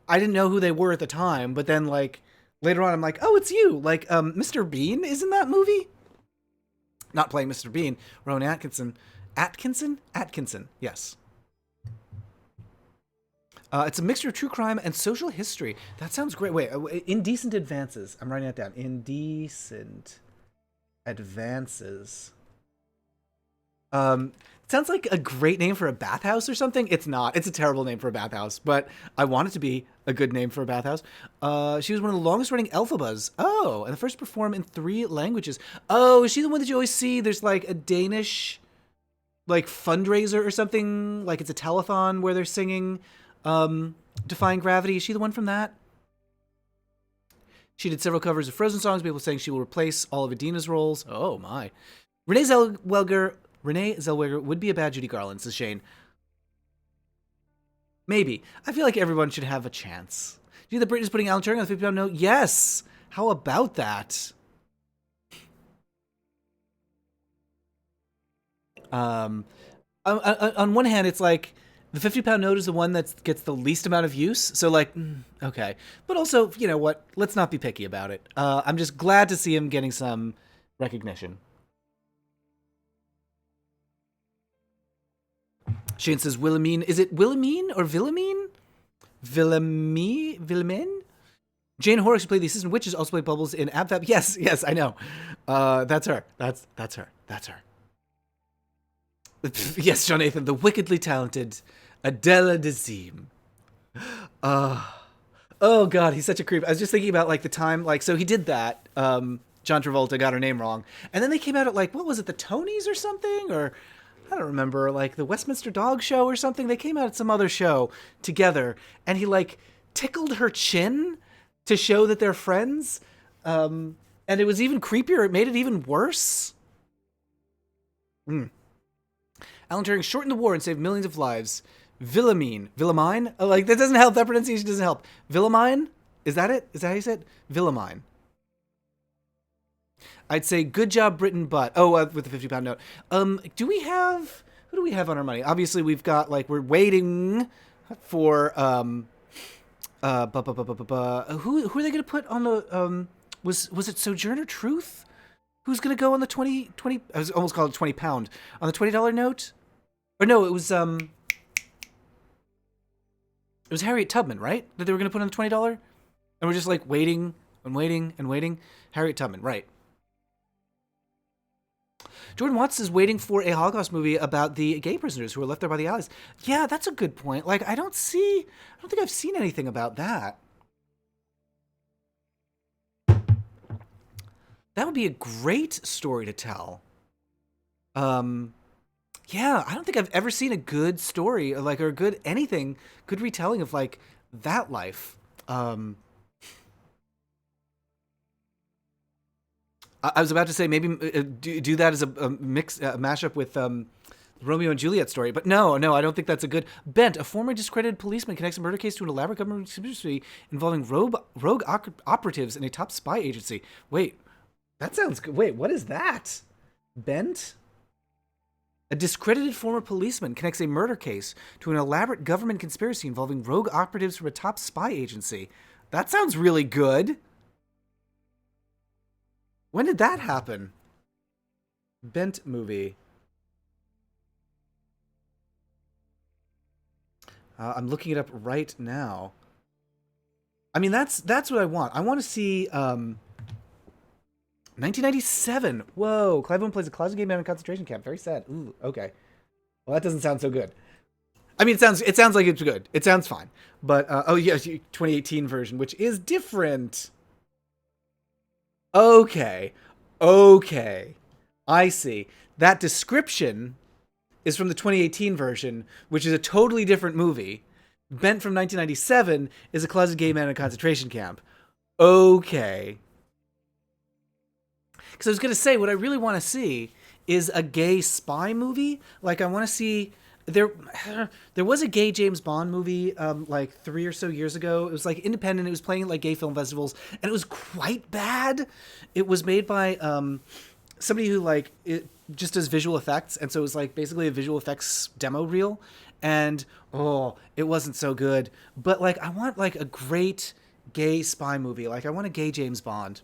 I didn't know who they were at the time, but then like later on I'm like, oh, it's you. Like, Mr. Bean is in that movie? Not playing Mr. Bean. Rowan Atkinson. Atkinson, yes. It's a mixture of true crime and social history. That sounds great. Wait, Indecent Advances. I'm writing that down. Indecent Advances. It sounds like a great name for a bathhouse or something. It's not. It's a terrible name for a bathhouse, but I want it to be a good name for a bathhouse. She was one of the longest running Elphabas. Oh, and the first to perform in 3 languages. Oh, is she the one that you always see? There's like a Danish, like, fundraiser or something. Like, it's a telethon where they're singing Defying Gravity. Is she the one from that? She did several covers of Frozen songs. People saying she will replace all of Adina's roles. Oh, my. Renee Zellweger would be a bad Judy Garland, says Shane. Maybe. I feel like everyone should have a chance. Do you think that Britney's putting Alan Turing on the 50-pound note? Yes. How about that? On one hand, it's like the 50-pound note is the one that gets the least amount of use. So, like, okay. But also, you know what? Let's not be picky about it. I'm just glad to see him getting some recognition. Shane says Wilhelmine. Is it Wilhelmine or Wilhelmine? Wilhelmine? Jane Horrocks, who played the assistant witches, also played Bubbles in AbFab. Yes, I know. That's her. That's her. Yes, Jonathan, the wickedly talented Adela Dazeem. Oh God, he's such a creep. I was just thinking about like the time, like, so he did that. John Travolta got her name wrong, and then they came out at like, what was it, the Tonys or something, or I don't remember, like the Westminster Dog Show or something. They came out at some other show together, and he like tickled her chin to show that they're friends. And it was even creepier. It made it even worse. Alan Turing shortened the war and saved millions of lives. Wilhelmine. Oh, like, that doesn't help. That pronunciation doesn't help. Wilhelmine? Is that it? Is that how you said it? Wilhelmine. I'd say good job, Britain, but... Oh, with the 50-pound note. Who do we have on our money? Obviously, we've got, like, we're waiting for... Who are they going to put on the... Was it Sojourner Truth? Who's going to go on the 20... I was almost called it 20-pound. On the $20 note? Or no, it was Harriet Tubman, right? That they were going to put on the $20? And we're just, like, waiting and waiting and waiting. Harriet Tubman, right. Jordan Watts is waiting for a Holocaust movie about the gay prisoners who were left there by the Allies. Yeah, that's a good point. Like, I don't think I've seen anything about that. That would be a great story to tell. Yeah, I don't think I've ever seen a good story, like, or good retelling of, like, that life. I was about to say maybe do that as a mashup with Romeo and Juliet story, but no, I don't think that's a good. Bent, a former discredited policeman, connects a murder case to an elaborate government conspiracy involving rogue operatives in a top spy agency. Wait, That sounds good. Wait, what is that? Bent? A discredited former policeman connects a murder case to an elaborate government conspiracy involving rogue operatives from a top spy agency. That sounds really good. When did that happen? Bent movie. I'm looking it up right now. I mean, that's what I want. I want to see 1997. Whoa, Clive Owen plays a closet gay man in a concentration camp. Very sad. Ooh, okay. Well, that doesn't sound so good. I mean, it sounds like it's good. It sounds fine. But oh yeah, 2018 version, which is different. Okay. I see. That description is from the 2018 version, which is a totally different movie. Bent from 1997 is a closet gay man in a concentration camp. Okay. Because I was going to say, what I really want to see is a gay spy movie. Like, I want to see... There was a gay James Bond movie like 3 or so years ago. It was like independent. It was playing at like gay film festivals, and it was quite bad. It was made by somebody who like it just does visual effects, and so it was like basically a visual effects demo reel. And it wasn't so good. But like, I want like a great gay spy movie. Like, I want a gay James Bond.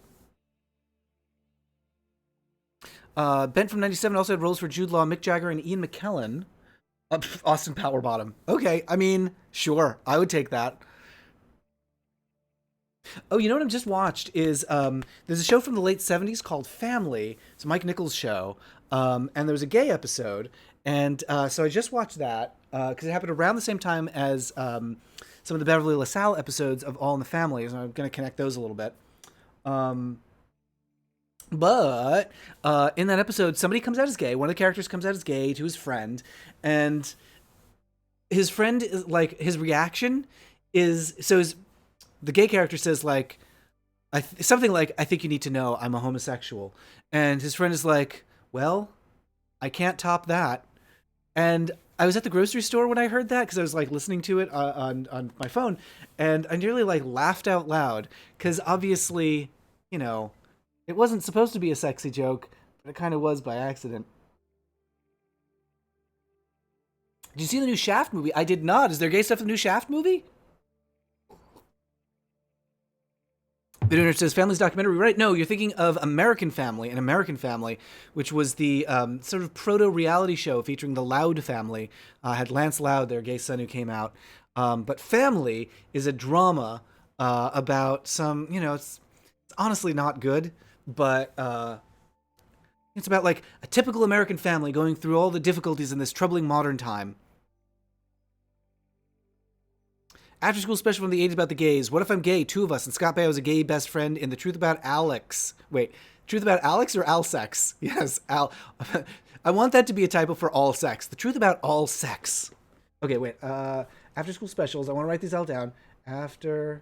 Bent from 97 also had roles for Jude Law, Mick Jagger, and Ian McKellen. Austin Powerbottom. Okay, I mean, sure, I would take that. Oh, you know what I've just watched is there's a show from the late 70s called Family. It's a Mike Nichols show, and there was a gay episode, and so I just watched that because it happened around the same time as some of the Beverly LaSalle episodes of All in the Family, and I'm going to connect those a little bit. But in that episode, somebody comes out as gay. One of the characters comes out as gay to his friend, and his friend is like, his reaction is the gay character says like something like, "I think you need to know I'm a homosexual," and his friend is like, "Well, I can't top that." And I was at the grocery store when I heard that because I was like listening to it on my phone, and I nearly like laughed out loud because obviously, you know. It wasn't supposed to be a sexy joke, but it kind of was by accident. Did you see the new Shaft movie? I did not. Is there gay stuff in the new Shaft movie? The Donor says, Family's documentary. Right, no, you're thinking of American Family, which was the sort of proto-reality show featuring the Loud family. Had Lance Loud, their gay son, who came out. But Family is a drama about some, it's honestly not good. But it's about like a typical American family going through all the difficulties in this troubling modern time. After school special from the 80s about the gays. What if I'm gay? 2 of us. And Scott Baio was a gay best friend in The Truth About Alex. Wait, Truth About Alex or Al Sex? Yes, Al. I want that to be a typo for all sex. The Truth About All Sex. Okay, wait. After school specials. I want to write these all down. After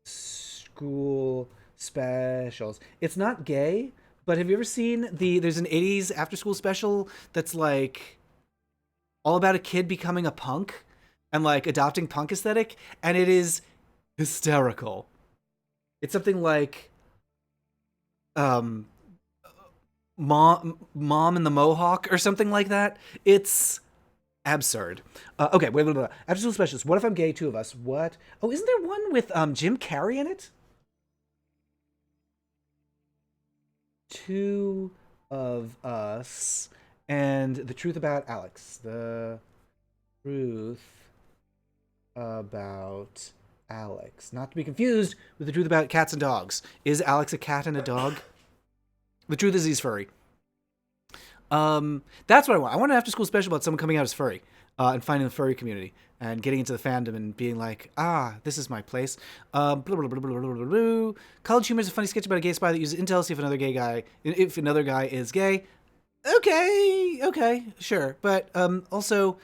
school specials. It's not gay, but have you ever seen there's an 80s after school special that's like all about a kid becoming a punk and like adopting punk aesthetic, and it is hysterical. It's something like Mom and the Mohawk or something like that. It's absurd. Okay, wait. After school specials. What if I'm gay? 2 of us. What? Oh, isn't there one with Jim Carrey in it? 2 of us and The Truth About Alex. The Truth About Alex. Not to be confused with The Truth About Cats and Dogs. Is Alex a cat and a dog? The truth is he's furry. That's what I want. I want an after school special about someone coming out as furry and finding the furry community and getting into the fandom and being like, this is my place. College Humor is a funny sketch about a gay spy that uses intel to see if another guy is gay. Okay, sure. But also,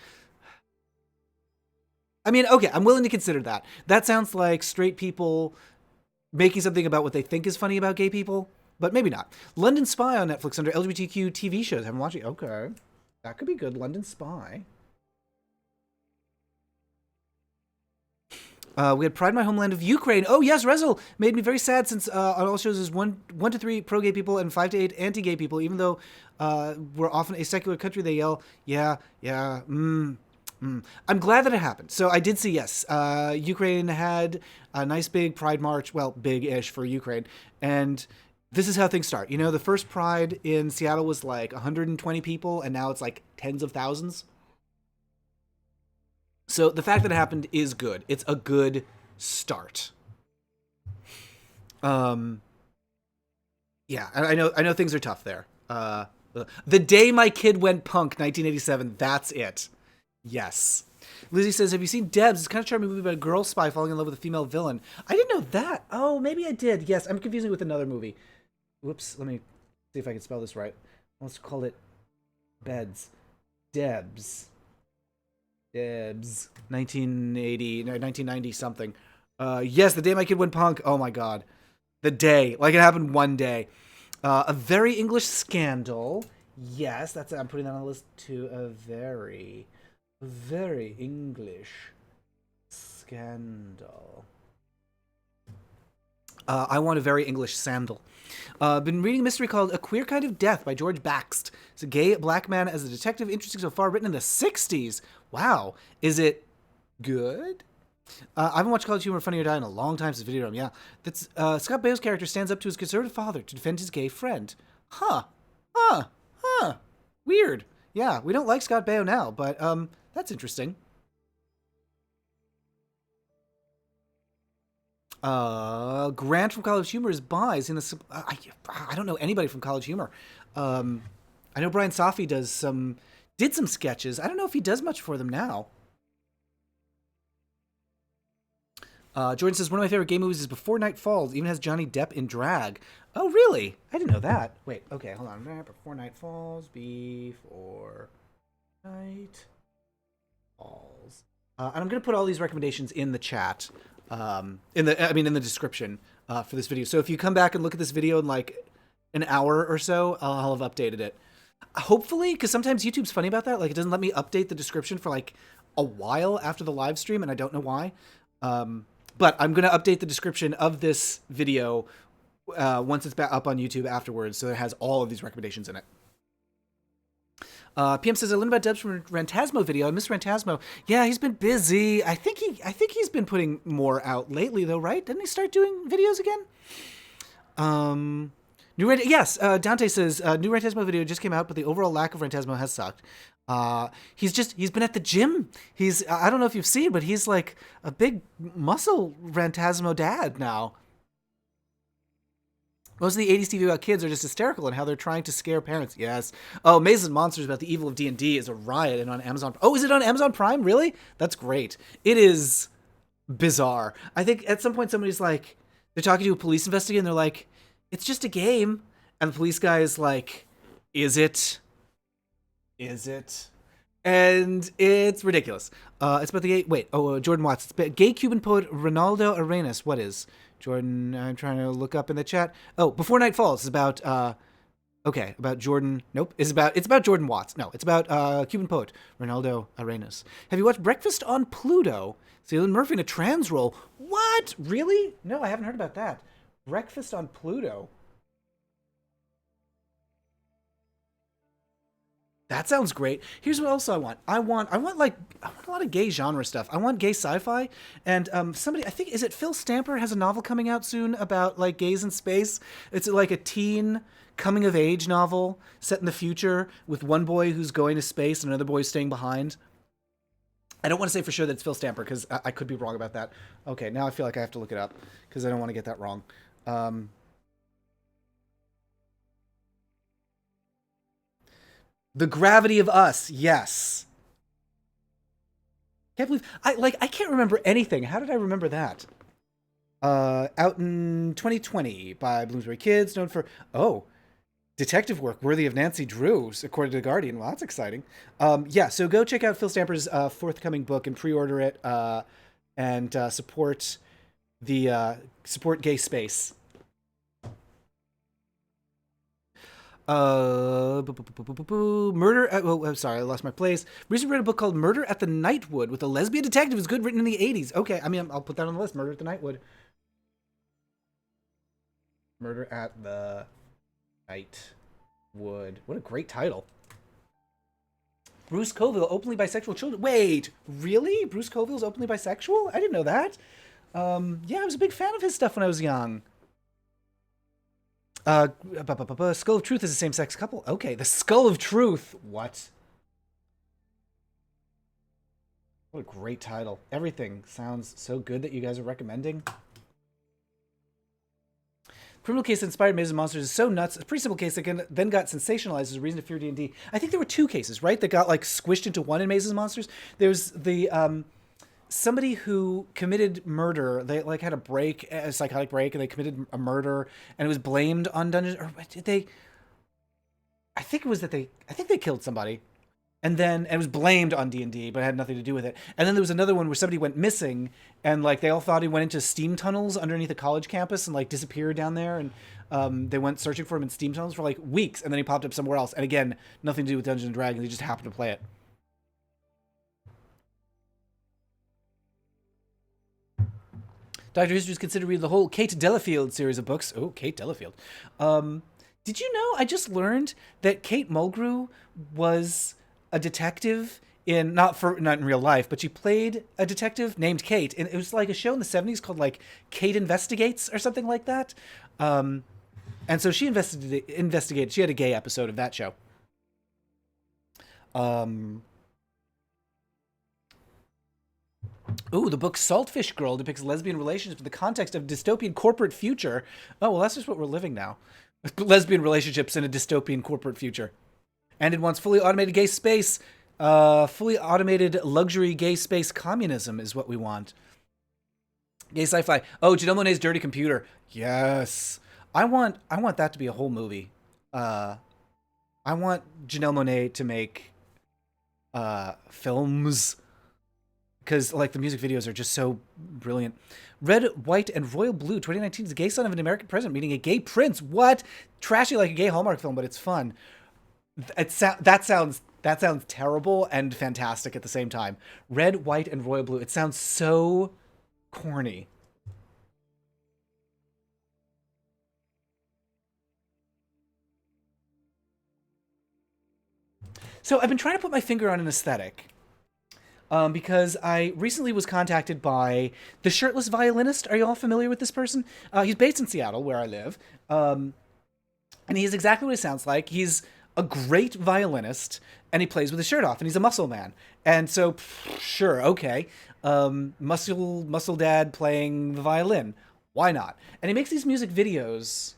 I mean, okay, I'm willing to consider that. That sounds like straight people making something about what they think is funny about gay people, but maybe not. London Spy on Netflix under LGBTQ TV shows. I haven't watched it. Okay, that could be good. London Spy. We had Pride in My Homeland of Ukraine. Oh, yes, Rezel made me very sad since on all shows is 1 to 3 pro-gay people and 5 to 8 anti-gay people. Even though we're often a secular country, they yell, yeah, I'm glad that it happened. So I did see, yes, Ukraine had a nice big Pride March. Well, big-ish for Ukraine. And this is how things start. You know, the first Pride in Seattle was like 120 people, and now it's like tens of thousands. So the fact that it happened is good. It's a good start. Yeah, I know things are tough there. The Day My Kid Went Punk, 1987. That's it. Yes. Lizzie says, have you seen DEBS? It's kind of charming movie about a girl spy falling in love with a female villain. I didn't know that. Oh, maybe I did. Yes, I'm confusing it with another movie. Whoops. Let me see if I can spell this right. Let's call it Beds. DEBS. DEBS. 1990 something. Yes, The Day My Kid Went Punk. Oh my god. The day. Like it happened one day. A Very English Scandal. Yes, I'm putting that on the list too. A very English Scandal. I Want a Very English Sandal. Been reading a mystery called A Queer Kind of Death by George Baxt. It's a gay black man as a detective, interesting so far, written in the 60s. Wow. Is it good? I haven't watched College Humor, Funny or Die in a long time since Videodrome. Yeah. That's, Scott Baio's character stands up to his conservative father to defend his gay friend. Huh. Weird. Yeah, we don't like Scott Baio now, but that's interesting. Grant from College Humor is bi. He's in the, I don't know anybody from College Humor. I know Brian Safi did some sketches. I don't know if he does much for them now. Jordan says, one of my favorite gay movies is Before Night Falls. It even has Johnny Depp in drag. Oh, really? I didn't know that. Wait, okay, hold on. Before Night Falls. Before Night Falls. And I'm going to put all these recommendations in the chat. In the description for this video. So if you come back and look at this video in like an hour or so, I'll have updated it. Hopefully, because sometimes YouTube's funny about that. Like, it doesn't let me update the description for like a while after the live stream, and I don't know why. But I'm going to update the description of this video once it's back up on YouTube afterwards, so it has all of these recommendations in it. PM says, I learned about Debs from Rantasmo video. I miss Rantasmo. Yeah, he's been busy. I think he's been putting more out lately, though, right? Didn't he start doing videos again? Yes, Dante says, new Rantasmo video just came out, but the overall lack of Rantasmo has sucked. He's been at the gym. I don't know if you've seen, but he's like a big muscle Rantasmo dad now. Most of the 80s TV about kids are just hysterical and how they're trying to scare parents. Yes. Oh, Mazes and Monsters about the evil of D&D is a riot and on Amazon. Oh, is it on Amazon Prime? Really? That's great. It is bizarre. I think at some point somebody's like, they're talking to a police investigator and they're like, it's just a game. And the police guy is like, is it? Is it? And it's ridiculous. It's about the gay, Jordan Watts. It's about gay Cuban poet Ronaldo Arenas. What is? Jordan, I'm trying to look up in the chat. Oh, Before Night Falls is about, about Jordan. Nope. It's about Jordan Watts. No, it's about Cuban poet Ronaldo Arenas. Have you watched Breakfast on Pluto? Cillian Murphy in a trans role. What? Really? No, I haven't heard about that. Breakfast on Pluto. That sounds great. Here's what else I want. I want a lot of gay genre stuff. I want gay sci-fi, and somebody, I think, is it Phil Stamper has a novel coming out soon about like gays in space. It's like a teen coming of age novel set in the future with one boy who's going to space and another boy staying behind. I don't want to say for sure that it's Phil Stamper because I could be wrong about that. Okay, now I feel like I have to look it up because I don't want to get that wrong. The Gravity of Us, yes. Can't believe I can't remember anything. How did I remember that? Out in 2020 by Bloomsbury Kids, known for detective work worthy of Nancy Drew, according to The Guardian. Well, that's exciting. So go check out Phil Stamper's forthcoming book and pre-order it and support gay space. Murder. Oh, I'm sorry, I lost my place. Recently read a book called Murder at the Nightwood with a lesbian detective. It's good, written in the 80s. Okay, I mean, I'll put that on the list. Murder at the Nightwood. Murder at the Nightwood. What a great title. Bruce Coville, openly bisexual children. Wait, really? Bruce Coville's openly bisexual? I didn't know that. Yeah, I was a big fan of his stuff when I was young. Skull of Truth is a same-sex couple. Okay, the Skull of Truth. What? What a great title. Everything sounds so good that you guys are recommending. Criminal case that inspired Mazes and Monsters is so nuts. A pretty simple case that then got sensationalized as a reason to fear D&D. I think there were two cases, right? That got like squished into one in Mazes and Monsters. There's the somebody who committed murder. They like had a psychotic break, and they committed a murder, and it was blamed on Dungeons. Or did they? I think they killed somebody, and then it was blamed on D&D, but it had nothing to do with it. And then there was another one where somebody went missing, and like they all thought he went into steam tunnels underneath a college campus and like disappeared down there, and they went searching for him in steam tunnels for like weeks, and then he popped up somewhere else. And again, nothing to do with Dungeons and Dragons. They just happened to play it. Dr. History's considered reading the whole Kate Delafield series of books. Oh, Kate Delafield. Did you know? I just learned that Kate Mulgrew was a detective in not in real life, but she played a detective named Kate, and it was like a show in the 70s called like Kate Investigates or something like that. And so she investigated. She had a gay episode of that show. Ooh, the book Saltfish Girl depicts lesbian relationships in the context of dystopian corporate future. Oh, well, that's just what we're living now. Lesbian relationships in a dystopian corporate future. And it wants fully automated gay space. Fully automated luxury gay space communism is what we want. Gay sci-fi. Oh, Janelle Monáe's Dirty Computer. Yes. I want that to be a whole movie. I want Janelle Monáe to make films, because like the music videos are just so brilliant. Red, White, and Royal Blue 2019 is the gay son of an American president meeting a gay prince. What? Trashy like a gay Hallmark film, but it's fun. That sounds terrible and fantastic at the same time. Red, White, and Royal Blue. It sounds so corny. So I've been trying to put my finger on an aesthetic. Because I recently was contacted by the Shirtless Violinist. Are you all familiar with this person? He's based in Seattle, where I live. And he's exactly what he sounds like. He's a great violinist, and he plays with his shirt off, and he's a muscle man. And so, sure, okay. Muscle dad playing the violin. Why not? And he makes these music videos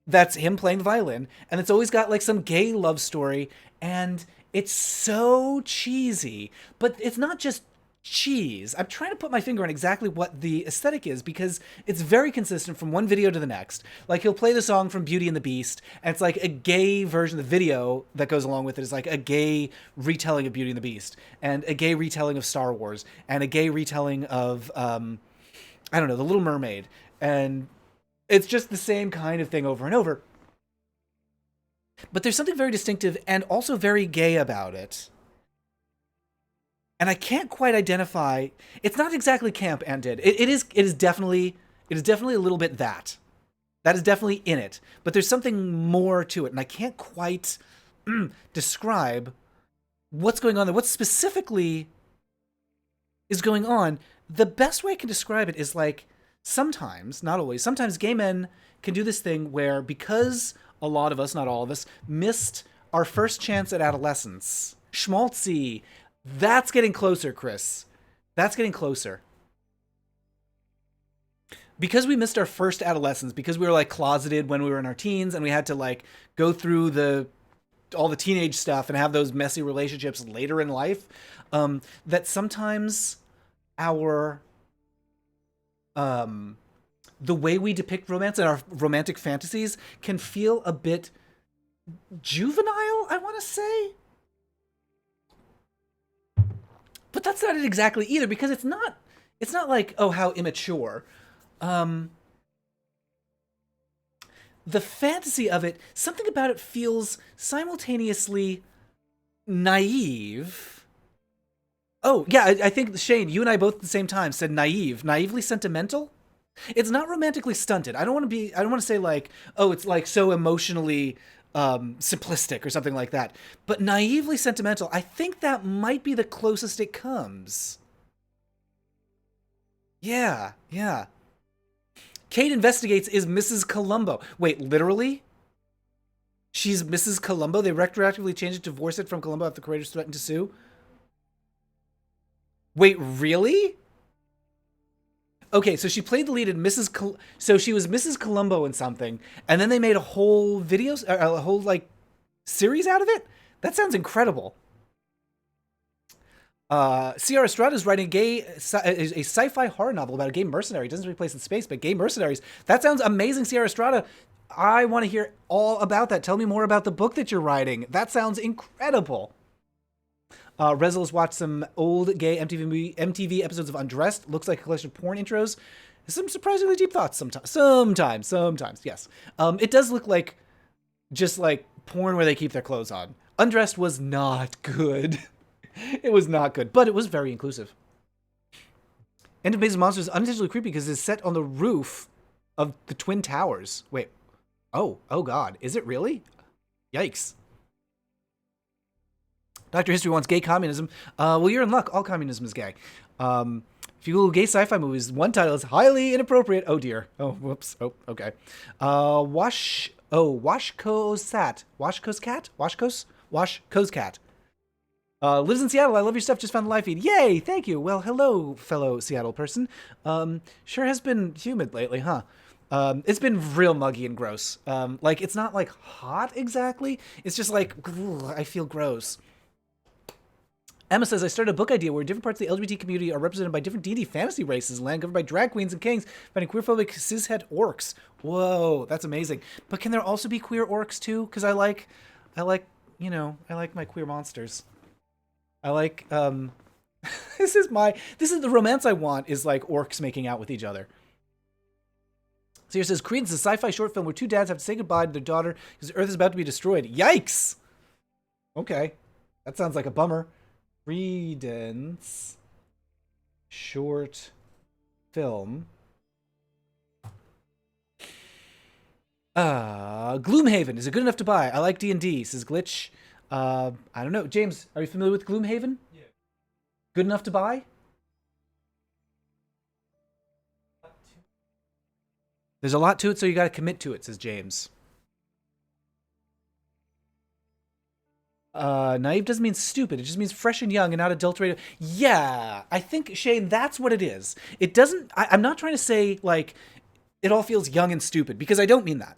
that's him playing the violin, and it's always got like some gay love story, and it's so cheesy, but it's not just cheese. I'm trying to put my finger on exactly what the aesthetic is, because it's very consistent from one video to the next. Like, he'll play the song from Beauty and the Beast, and it's like a gay version of the video that goes along with it is like a gay retelling of Beauty and the Beast, and a gay retelling of Star Wars, and a gay retelling of, I don't know, The Little Mermaid. And it's just the same kind of thing over and over. But there's something very distinctive and also very gay about it. And I can't quite identify. It's not exactly camp and did. It is definitely a little bit that. That is definitely in it. But there's something more to it, and I can't quite describe what's going on there. What specifically is going on? The best way I can describe it is like, sometimes, not always, sometimes gay men can do this thing where, because a lot of us, not all of us, missed our first chance at adolescence. Schmaltzy. That's getting closer, Chris. That's getting closer. Because we missed our first adolescence, because we were like closeted when we were in our teens, and we had to like go through all the teenage stuff and have those messy relationships later in life, that sometimes our the way we depict romance and our romantic fantasies can feel a bit juvenile, I want to say. But that's not it exactly either, because it's not like, oh, how immature. the fantasy of it, something about it feels simultaneously naive. Oh, yeah, I think, Shane, you and I both at the same time said naive. Naively sentimental? It's not romantically stunted. I don't want to say like, oh, it's like so emotionally simplistic or something like that. But naively sentimental, I think that might be the closest it comes. Yeah, yeah. Kate investigates is Mrs. Columbo. Wait, literally? She's Mrs. Columbo? They retroactively changed it to divorce it from Columbo after the creators threatened to sue? Wait, really? Okay, so she played the lead in so she was Mrs. Columbo in something, and then they made a whole a whole, like, series out of it? That sounds incredible. Sierra Estrada is writing a sci-fi horror novel about a gay mercenary. It doesn't take place in space, but gay mercenaries. That sounds amazing, Sierra Estrada. I want to hear all about that. Tell me more about the book that you're writing. That sounds incredible. Rezel's watched some old gay MTV episodes of Undressed. Looks like a collection of porn intros. Some surprisingly deep thoughts sometimes, yes. It does look like just like porn where they keep their clothes on. Undressed was not good. It was not good, but it was very inclusive. End of Maze of Monsters is unintentionally creepy because it's set on the roof of the Twin Towers. Wait. Oh God. Is it really? Yikes. Dr. History wants gay communism. Well, you're in luck. All communism is gay. If you Google gay sci-fi movies, one title is highly inappropriate. Oh, dear. Oh, whoops. Oh, okay. Washko's Cat. Washko's Cat. Lives in Seattle. I love your stuff. Just found the live feed. Yay! Thank you. Well, hello, fellow Seattle person. Sure has been humid lately, huh? It's been real muggy and gross. Like, it's not, like, hot exactly. It's just like, I feel gross. Emma says, I started a book idea where different parts of the LGBT community are represented by different D&D fantasy races, land governed by drag queens and kings, finding queerphobic cishet orcs. Whoa, that's amazing. But can there also be queer orcs too? Because I like my queer monsters. I like, this is the romance I want, is like orcs making out with each other. So here says, Credence is a sci-fi short film where two dads have to say goodbye to their daughter because the Earth is about to be destroyed. Yikes! Okay. That sounds like a bummer. Credence short film. Gloomhaven. Is it good enough to buy? I like D&D, says Glitch. I don't know. James, are you familiar with Gloomhaven? Yeah. Good enough to buy? There's a lot to it, so you got to commit to it, says James. Naive doesn't mean stupid. It just means fresh and young and not adulterated. Yeah, I think, Shane, that's what it is. It doesn't... I'm not trying to say, like, it all feels young and stupid, because I don't mean that.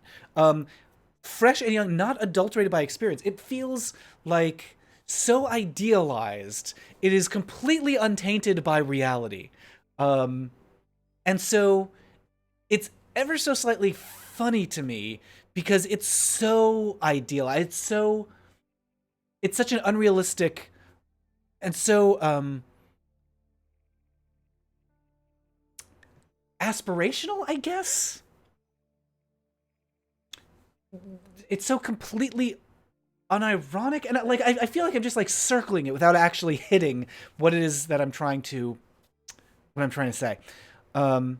Fresh and young, not adulterated by experience. It feels like so idealized. It is completely untainted by reality. And so it's ever so slightly funny to me because it's so ideal. It's such an unrealistic and so aspirational, I guess. It's so completely unironic, and I feel like I'm just like circling it without actually hitting what it is that I'm trying to say. I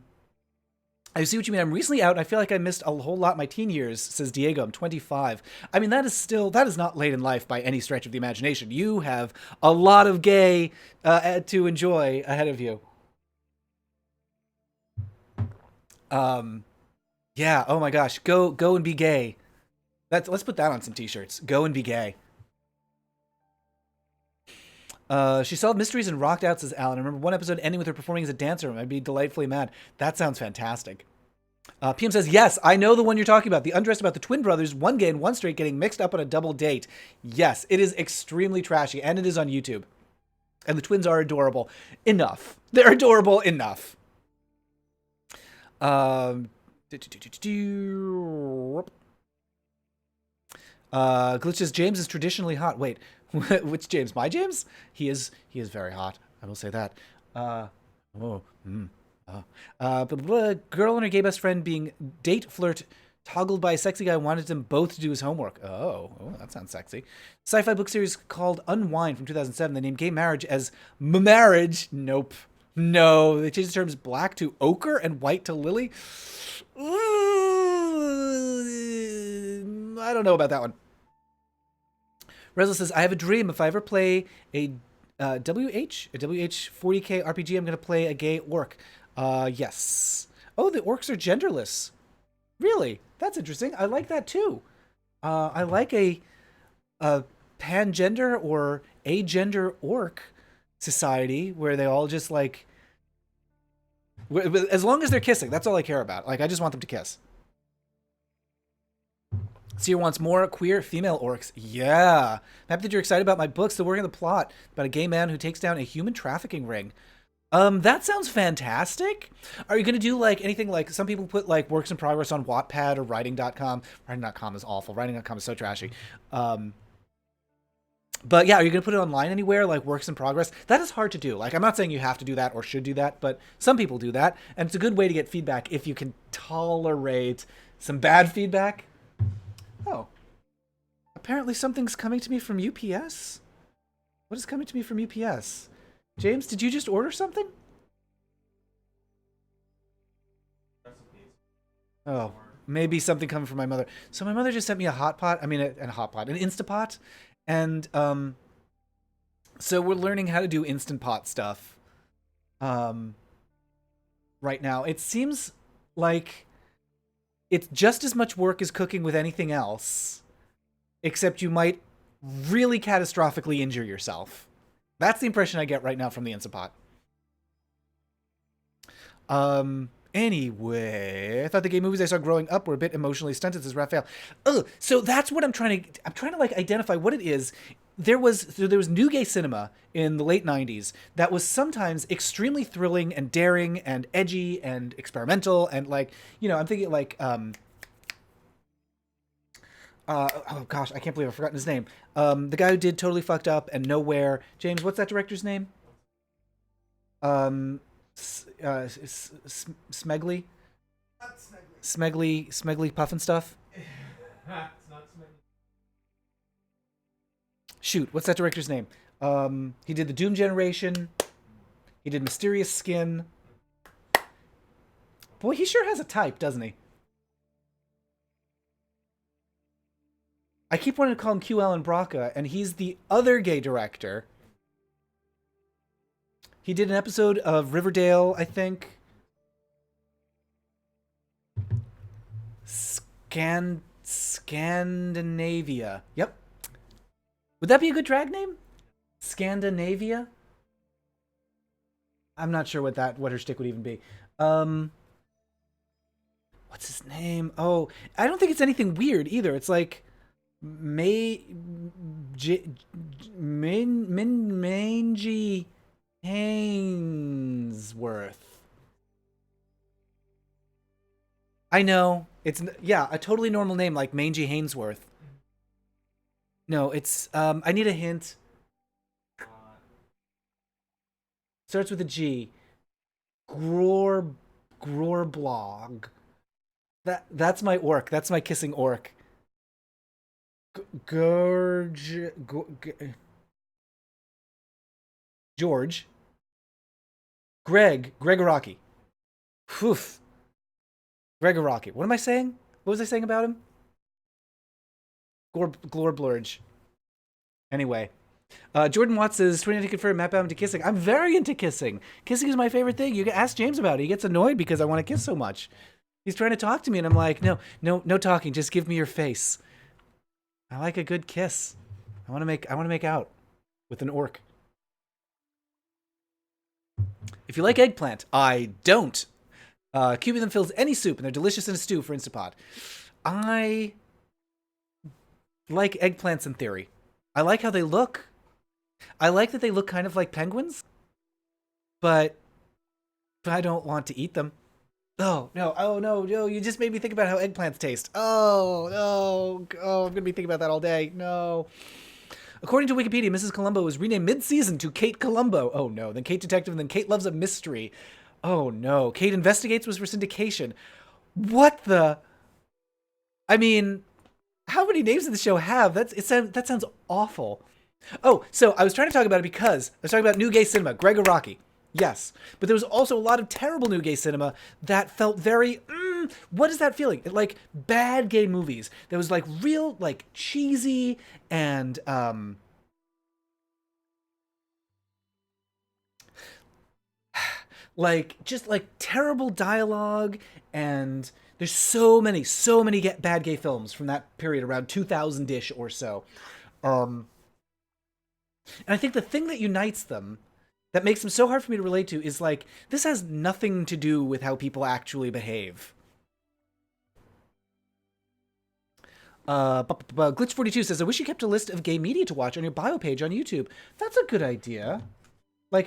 see what you mean. I'm recently out, and I feel like I missed a whole lot in my teen years, says Diego. I'm 25. I mean, that is not late in life by any stretch of the imagination. You have a lot of gay to enjoy ahead of you. Yeah, oh my gosh. Go and be gay. Let's put that on some t-shirts. Go and be gay. She solved mysteries and rocked out, says Alan. I remember one episode ending with her performing as a dancer. I'd be delightfully mad. That sounds fantastic. PM says, yes, I know the one you're talking about. The undressed about the twin brothers, one gay and one straight, getting mixed up on a double date. Yes, it is extremely trashy, and it is on YouTube. And the twins are adorable. Enough. They're adorable enough. Glitch says, James is traditionally hot. Wait, which James? My James? He is very hot. I will say that. Girl and her gay best friend being date flirt toggled by a sexy guy who wanted them both to do his homework. Oh, that sounds sexy. Sci-fi book series called Unwind from 2007. They named gay marriage as marriage. Nope. No, they changed the terms black to ochre and white to lily. I don't know about that one. Rosewell says, I have a dream. If I ever play a WH 40K RPG, I'm going to play a gay orc. Yes. Oh, the orcs are genderless. Really? That's interesting. I like that too. I like a pangender or agender orc society where they all just like, as long as they're kissing, that's all I care about. Like, I just want them to kiss. Seer wants more queer female orcs. Yeah. I'm happy that you're excited about my books. They're working on the plot about a gay man who takes down a human trafficking ring. That sounds fantastic. Are you going to do like anything like some people put like works in progress on Wattpad or writing.com? Writing.com is awful. Writing.com is so trashy. But yeah, are you going to put it online anywhere, like works in progress? That is hard to do. Like, I'm not saying you have to do that or should do that, but some people do that. And it's a good way to get feedback if you can tolerate some bad feedback. Oh. Apparently something's coming to me from UPS? What is coming to me from UPS? James, did you just order something? Oh, maybe something coming from my mother. So my mother just sent me a hot pot. I mean, an Instapot. And so we're learning how to do Instant Pot stuff right now. It seems like it's just as much work as cooking with anything else, except you might really catastrophically injure yourself. That's the impression I get right now from the Instant Pot. Anyway, I thought the gay movies I saw growing up were a bit emotionally stunted, says Raphael. Oh, so that's what I'm trying to like identify what it is. There was new gay cinema in the late 90s that was sometimes extremely thrilling and daring and edgy and experimental and like, you know, I'm thinking like oh gosh, I can't believe I've forgotten his name. The guy who did Totally Fucked Up and Nowhere. James, what's that director's name? Smegly? Smegly Puffin stuff? It's not Smegly. Shoot, what's that director's name? He did The Doom Generation. He did Mysterious Skin. Boy, he sure has a type, doesn't he? I keep wanting to call him Q. Allen Braca, and he's the other gay director. He did an episode of Riverdale, I think. Scandinavia. Yep. Would that be a good drag name? Scandinavia? I'm not sure what her shtick would even be. What's his name? Oh, I don't think it's anything weird either. It's like Mangy Hainsworth. I know. It's, yeah, a totally normal name like Mangy Hainsworth. No, it's, I need a hint. Starts with a G. Grorblog. That's my orc. That's my kissing orc. George. Gregoraki. Poof. Gregoraki. What am I saying? What was I saying about him? Glorblurge. Anyway. Jordan Watts says, 29 confirmed, Matt Baume into kissing. I'm very into kissing. Kissing is my favorite thing. You can ask James about it. He gets annoyed because I want to kiss so much. He's trying to talk to me, and I'm like, no talking. Just give me your face. I like a good kiss. I want to make out with an orc. If you like eggplant, I don't. Cubie them fills any soup, and they're delicious in a stew for Instapot. I like eggplants in theory. I like how they look. I like that they look kind of like penguins, but I don't want to eat them. Oh no, you just made me think about how eggplants taste. Oh, I'm going to be thinking about that all day. No. According to Wikipedia, Mrs. Columbo was renamed mid-season to Kate Columbo. Oh no, then Kate Detective, and then Kate Loves a Mystery. Oh no, Kate Investigates was for syndication. What the? I mean, how many names did the show have? That sounds awful. Oh, so I was trying to talk about it because I was talking about new gay cinema, Greg Araki. Yes, but there was also a lot of terrible new gay cinema that felt very. What is that feeling? Like bad gay movies. That was like real, like cheesy and like just like terrible dialogue, and there's so many bad gay films from that period around 2000-ish or so. um and I think the thing that unites them, that makes them so hard for me to relate to, is like this has nothing to do with how people actually behave. Glitch42 says, I wish you kept a list of gay media to watch on your bio page on YouTube. That's a good idea. Like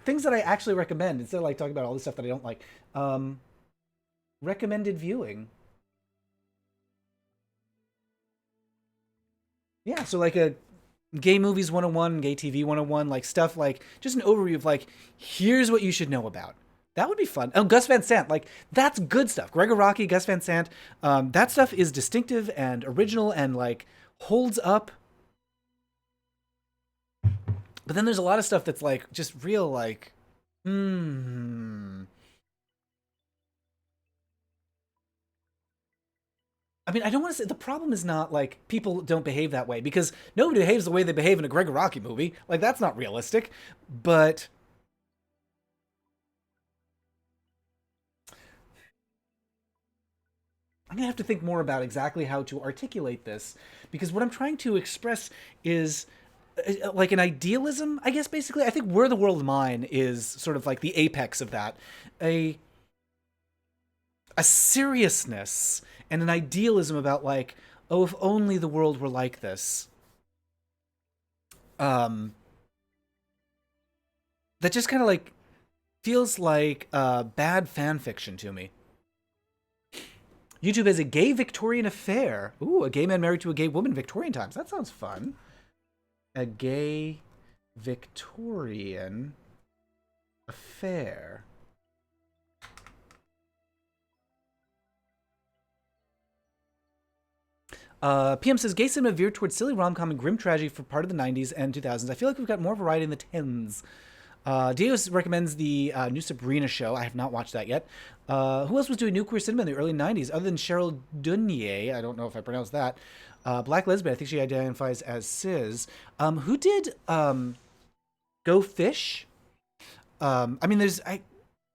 things that I actually recommend instead of like talking about all this stuff that I don't like. Recommended viewing. Yeah, so like a gay movies 101, gay TV 101, like stuff like just an overview of like here's what you should know about. That would be fun. Oh, Gus Van Sant, like that's good stuff. Gregor Rocky, Gus Van Sant, that stuff is distinctive and original and like holds up. But then there's a lot of stuff that's like just real like, I mean, I don't want to say the problem is not like people don't behave that way, because nobody behaves the way they behave in a Gregor Rocky movie. Like that's not realistic. But I'm gonna have to think more about exactly how to articulate this, because what I'm trying to express is like an idealism, I guess. Basically, I think Where the World Mine is sort of like the apex of that. A a seriousness and an idealism about like, oh, if only the world were like this. Um, that just kind of like feels like bad fan fiction to me. YouTube has a gay Victorian affair. Ooh, a gay man married to a gay woman, Victorian times. That sounds fun. A gay Victorian affair. PM says, gay cinema veered towards silly rom-com and grim tragedy for part of the 90s and 2000s. I feel like we've got more variety in the 10s. Diego recommends the new Sabrina show. I have not watched that yet. Who else was doing new queer cinema in the early 90s other than Cheryl Dunye? I don't know if I pronounced that. Black lesbian. I think she identifies as cis. Who did Go Fish? I mean, I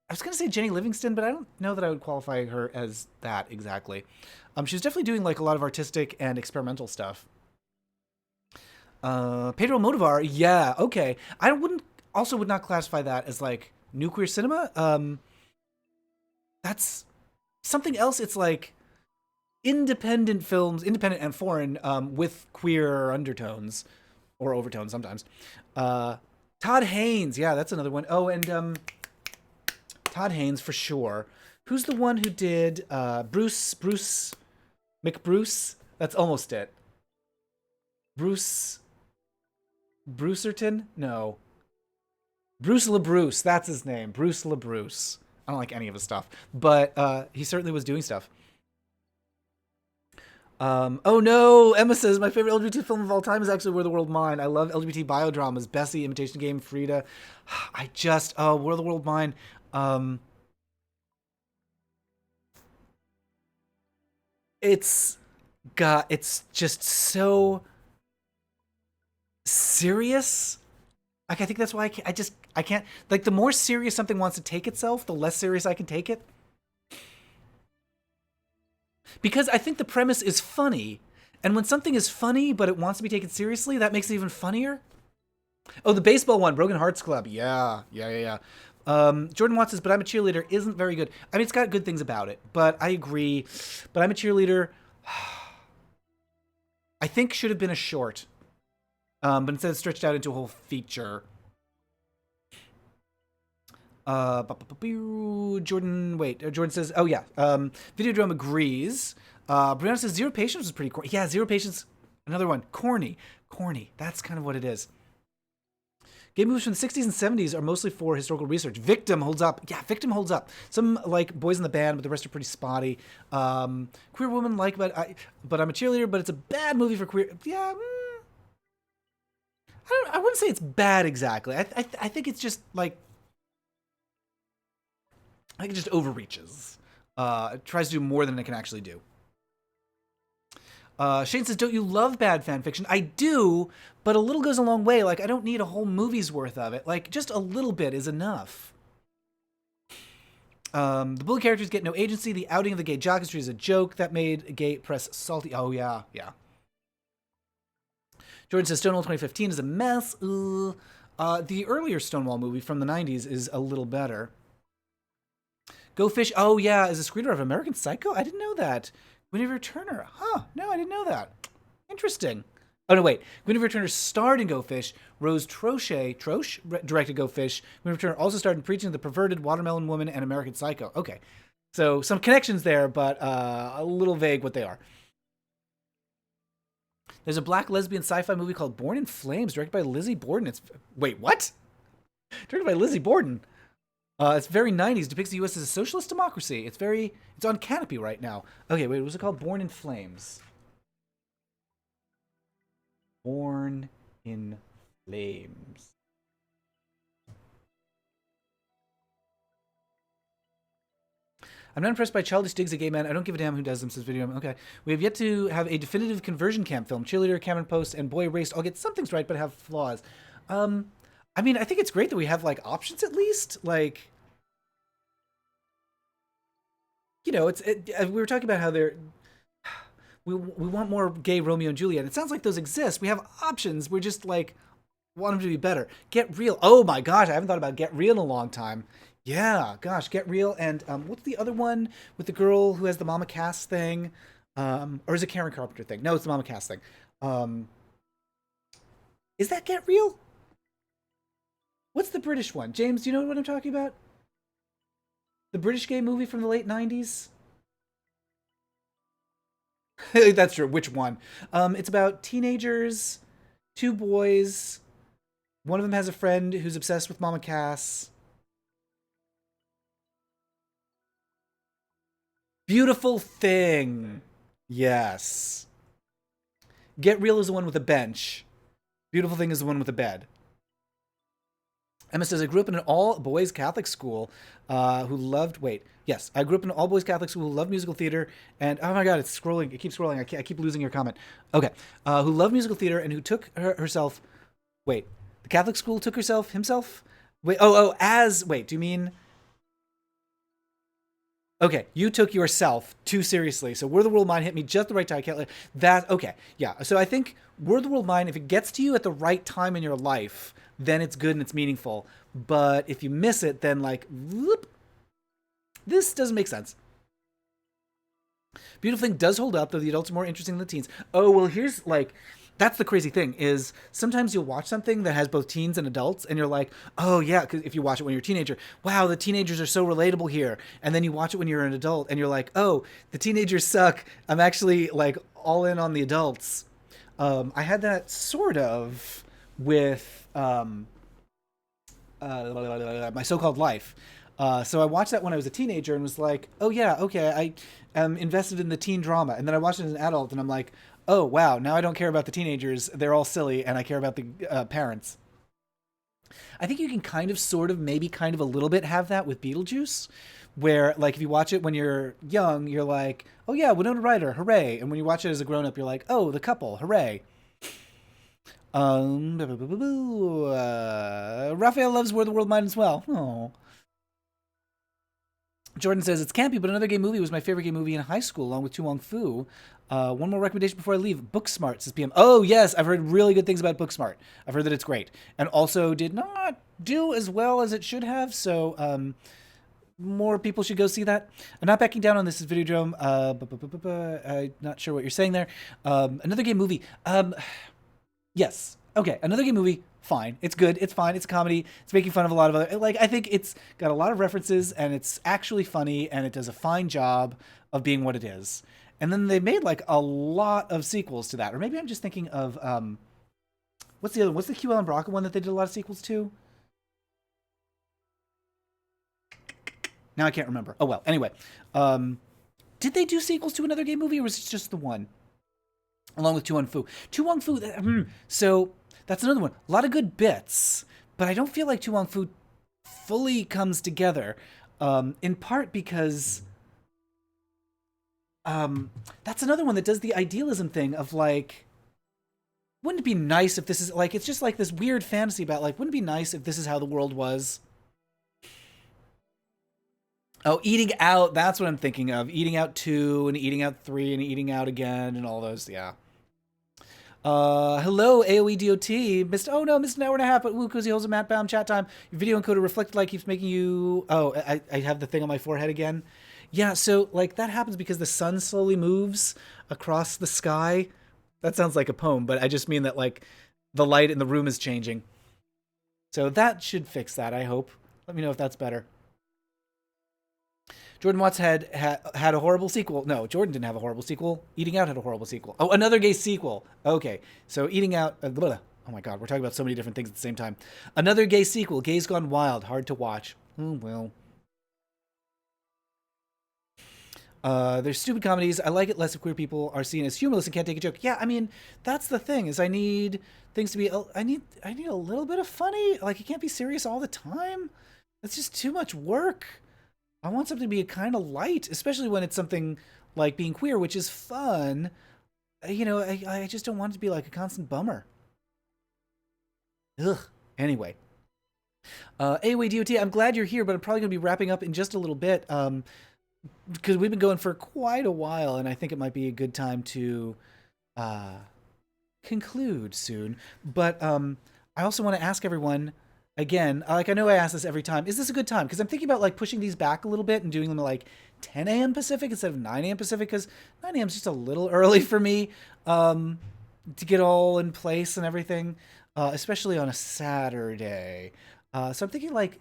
was going to say Jenny Livingston, but I don't know that I would qualify her as that exactly. She was definitely doing like a lot of artistic and experimental stuff. Pedro Motivar, yeah, okay. I would not classify that as like new queer cinema. That's something else. It's like independent films, independent and foreign, with queer undertones or overtones sometimes. Todd Haynes, yeah, that's another one. Oh, and Todd Haynes for sure. Who's the one who did Bruce McBruce? That's almost it. Brucerton? No. Bruce LaBruce, that's his name. Bruce LaBruce. I don't like any of his stuff, but he certainly was doing stuff. Oh no, Emma says, my favorite LGBT film of all time is actually Where the World Mine. I love LGBT biodramas. Bessie, Imitation Game, Frida. Where the World Mine. It's just so serious. Like, I think that's why I can't, like, the more serious something wants to take itself, the less serious I can take it. Because I think the premise is funny. And when something is funny, but it wants to be taken seriously, that makes it even funnier. Oh, the baseball one, Broken Hearts Club. Yeah. Jordan Watts says, but I'm a Cheerleader isn't very good. I mean, it's got good things about it, but I agree. But I'm a Cheerleader, I think should have been a short. But instead stretched out into a whole feature. Jordan says, oh yeah, Videodrome agrees. Brianna says, Zero Patience was pretty corny. Yeah, Zero Patience, another one, corny, that's kind of what it is. Gay movies from the 60s and 70s are mostly for historical research. Victim holds up. Yeah, Victim holds up. Some like Boys in the Band, but the rest are pretty spotty. Queer Woman, but I'm a cheerleader, but it's a bad movie for queer. Yeah, I wouldn't say it's bad exactly. I think it's just like, I think it just overreaches. It tries to do more than it can actually do. Shane says, don't you love bad fan fiction? I do, but a little goes a long way. Like, I don't need a whole movie's worth of it. Like, just a little bit is enough. The bully characters get no agency. The outing of the gay jock history is a joke that made gay press salty. Oh, yeah. Jordan says, Stonewall 2015 is a mess. The earlier Stonewall movie from the 90s is a little better. Go Fish. Oh, yeah. Is a screenwriter of American Psycho? I didn't know that. Guinevere Turner. Huh. No, I didn't know that. Interesting. Oh, no, wait. Guinevere Turner starred in Go Fish. Rose Troche directed Go Fish. Guinevere Turner also starred in Preaching to the Perverted, Watermelon Woman, and American Psycho. Okay. So some connections there, but a little vague what they are. There's a black lesbian sci-fi movie called Born in Flames, directed by Lizzie Borden. Wait, what? Directed by Lizzie Borden. It's very 90s. Depicts the U.S. as a socialist democracy. It's on Canopy right now. Okay, wait, what was it called? Born in Flames. Born in Flames. I'm not impressed by childish digs at gay men. I don't give a damn who does them, says Video. Okay. We have yet to have a definitive conversion camp film. Cheerleader, Cameron Post, and Boy Erased all get some things right, but have flaws. I mean, I think it's great that we have, like, options at least. Like, you know, we were talking about how we want more gay Romeo and Juliet. It sounds like those exist. We have options. We're just, like, want them to be better. Get Real. Oh, my gosh. I haven't thought about Get Real in a long time. Yeah, gosh, Get Real. And what's the other one with the girl who has the Mama Cass thing? Or is it Karen Carpenter thing? No, it's the Mama Cass thing. Is that Get Real? What's the British one? James, do you know what I'm talking about? The British gay movie from the late 90s? That's true. Which one? It's about teenagers, two boys. One of them has a friend who's obsessed with Mama Cass. Beautiful Thing. Yes. Get Real is the one with a bench. Beautiful Thing is the one with a bed. Emma says, I grew up in an all-boys Catholic school who loved... Wait. Yes, I grew up in an all-boys Catholic school who loved musical theater and... Oh, my God, it's scrolling. It keeps scrolling. I keep losing your comment. Okay. Who loved musical theater and who took herself... Wait. The Catholic school took himself? Wait. Wait, do you mean... Okay, you took yourself too seriously. So Where the World Mine hit me just the right time. I can't let that. Okay, yeah. So I think Where the World Mine, if it gets to you at the right time in your life, then it's good and it's meaningful. But if you miss it, then like, whoop, this doesn't make sense. Beautiful Thing does hold up, though the adults are more interesting than the teens. Oh, well, here's like... That's the crazy thing is sometimes you'll watch something that has both teens and adults and you're like, oh yeah, because if you watch it when you're a teenager, wow, the teenagers are so relatable here. And then you watch it when you're an adult and you're like, oh, the teenagers suck. I'm actually like all in on the adults. I had that sort of with My So-Called Life. So I watched that when I was a teenager and was like, oh yeah, okay, I am invested in the teen drama. And then I watched it as an adult and I'm like, oh, wow, now I don't care about the teenagers. They're all silly, and I care about the parents. I think you can kind of, sort of, maybe kind of a little bit have that with Beetlejuice, where, like, if you watch it when you're young, you're like, oh, yeah, Winona Ryder, hooray. And when you watch it as a grown-up, you're like, oh, the couple, hooray. Raphael loves Where the World Might as well. Oh. Jordan says, it's campy, but another gay movie was my favorite gay movie in high school, along with Tu Wong Fu. One more recommendation before I leave. Booksmart, says PM. Oh, yes, I've heard really good things about Booksmart. I've heard that it's great. And also did not do as well as it should have, so more people should go see that. I'm not backing down on this Videodrome. I'm not sure what you're saying there. Another gay movie. Yes. Okay, another gay movie. Fine. It's good. It's fine. It's a comedy. It's making fun of a lot of other... Like, I think it's got a lot of references, and it's actually funny, and it does a fine job of being what it is. And then they made, like, a lot of sequels to that. Or maybe I'm just thinking of What's the other? What's the Q Alan Brocca one that they did a lot of sequels to? Now I can't remember. Oh well. Anyway, did they do sequels to another gay movie, or was it just the one? Along with Tu Wong Fu. Tu Wong Fu. So that's another one. A lot of good bits, but I don't feel like Tu Wong Fu fully comes together. In part because that's another one that does the idealism thing of like, wouldn't it be nice if this is like, it's just like this weird fantasy about like, wouldn't it be nice if this is how the world was? Oh, Eating Out, that's what I'm thinking of. Eating Out 2 and Eating Out 3 and Eating Out Again and all those, yeah. Hello, AOE DOT. Missed an hour and a half, but woo, cozy holes of Matt Baume chat time. Your video encoder reflected light keeps making you... Oh, I have the thing on my forehead again. Yeah, so, like, that happens because the sun slowly moves across the sky. That sounds like a poem, but I just mean that, like, the light in the room is changing. So that should fix that, I hope. Let me know if that's better. Jordan Watts had a horrible sequel. No, Jordan didn't have a horrible sequel. Eating Out had a horrible sequel. Oh, another gay sequel. Okay, so Eating Out... oh my god, we're talking about so many different things at the same time. Another gay sequel. Gays Gone Wild. Hard to watch. Oh, well. There's stupid comedies. I like it less if queer people are seen as humorless and can't take a joke. Yeah, I mean, that's the thing, is I need things to be... I need a little bit of funny. Like, it can't be serious all the time. It's just too much work. I want something to be kind of light, especially when it's something like being queer, which is fun. You know, I just don't want it to be like a constant bummer. Ugh. Anyway. AOA DOT, I'm glad you're here, but I'm probably going to be wrapping up in just a little bit. Because we've been going for quite a while, and I think it might be a good time to conclude soon. But I also want to ask everyone... Again, like I know I ask this every time, is this a good time? Because I'm thinking about like pushing these back a little bit and doing them at like 10 a.m. Pacific instead of 9 a.m. Pacific, because 9 a.m. is just a little early for me to get all in place and everything, especially on a Saturday. So I'm thinking like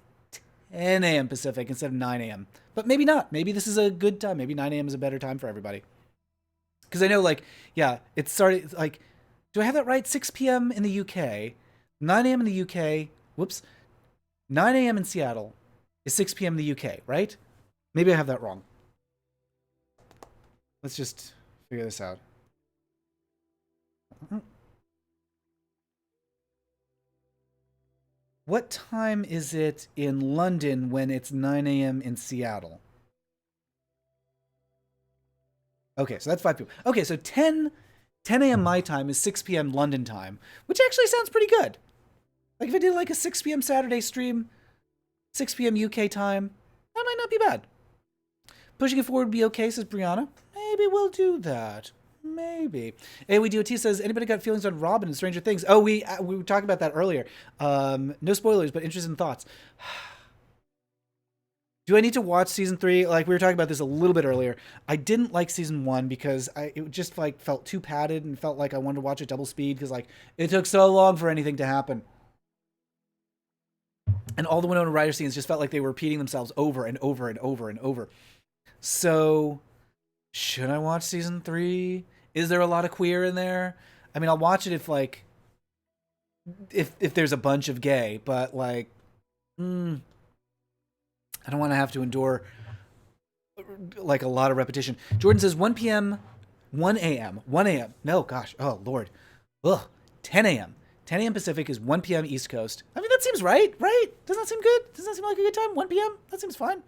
10 a.m. Pacific instead of 9 a.m. But maybe not. Maybe this is a good time. Maybe 9 a.m. is a better time for everybody. Because I know like, yeah, it started like, do I have that right? 6 p.m. in the UK, 9 a.m. in the UK, whoops, 9 a.m. in Seattle is 6 p.m. in the UK, right? Maybe I have that wrong. Let's just figure this out. What time is it in London when it's 9 a.m. in Seattle? Okay, so that's 5 p.m. Okay, so 10 a.m. my time is 6 p.m. London time, which actually sounds pretty good. Like, if I did, like, a 6 p.m. Saturday stream, 6 p.m. UK time, that might not be bad. Pushing it forward would be okay, says Brianna. Maybe we'll do that. Maybe. AOEDOT says, anybody got feelings on Robin and Stranger Things? Oh, we were talking about that earlier. No spoilers, but interested in thoughts. Do I need to watch season 3? Like, we were talking about this a little bit earlier. I didn't like season 1 because it just, like, felt too padded and felt like I wanted to watch it double speed because, like, it took so long for anything to happen. And all the Winona Ryder scenes just felt like they were repeating themselves over and over and over and over. So, should I watch season 3? Is there a lot of queer in there? I mean, I'll watch it if, like, if there's a bunch of gay, but, like, I don't want to have to endure, like, a lot of repetition. Jordan says 1 p.m., 1 a.m., 1 a.m. No, gosh, oh, Lord. Ugh, 10 a.m. 10 a.m. Pacific is 1 p.m. East Coast. I mean, that seems right? Doesn't that seem good? Doesn't that seem like a good time? 1 p.m.? That seems fine.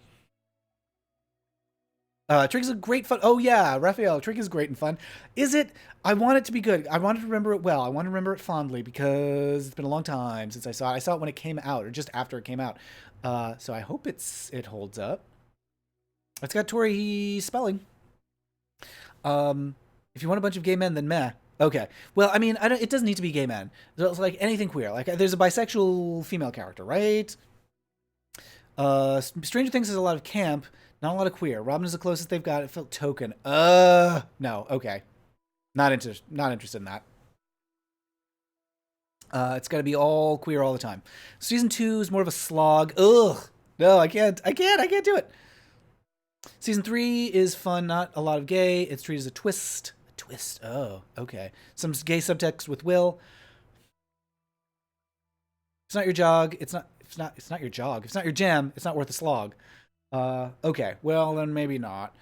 Trick is a great fun. Oh, yeah, Raphael, Trick is great and fun. Is it? I want it to be good. I want to remember it well. I want to remember it fondly because it's been a long time since I saw it. I saw it when it came out or just after it came out. So I hope it holds up. It's got Tori Spelling. If you want a bunch of gay men, then meh. Okay. Well, I mean, it doesn't need to be gay men. It's like anything queer. Like, there's a bisexual female character, right? Stranger Things has a lot of camp, not a lot of queer. Robin is the closest they've got. It felt token. No. Okay. Not interested in that. It's got to be all queer all the time. Season 2 is more of a slog. Ugh. No, I can't do it. Season 3 is fun, not a lot of gay. It's treated as a twist. Oh, okay. Some gay subtext with Will. it's not your jog, it's not your jog. If it's not your jam, it's not worth a slog. Okay, well then maybe not.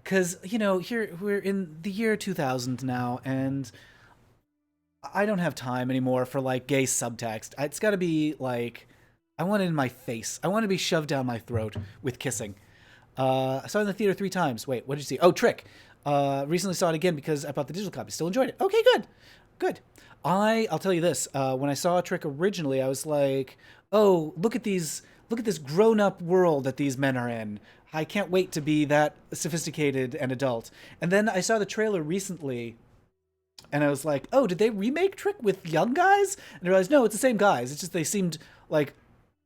Cause here we're in the year 2000 now, and I don't have time anymore for like gay subtext. It's got to be like, I want it in my face. I want to be shoved down my throat with kissing. I saw it in the theater 3 times. Wait, what did you see? Oh, Trick. Recently saw it again because I bought the digital copy. Still enjoyed it. Okay, good, good. I'll tell you this. When I saw Trick originally, I was like, oh, look at this grown-up world that these men are in. I can't wait to be that sophisticated and adult. And then I saw the trailer recently, and I was like, oh, did they remake Trick with young guys? And I realized, no, it's the same guys. It's just they seemed like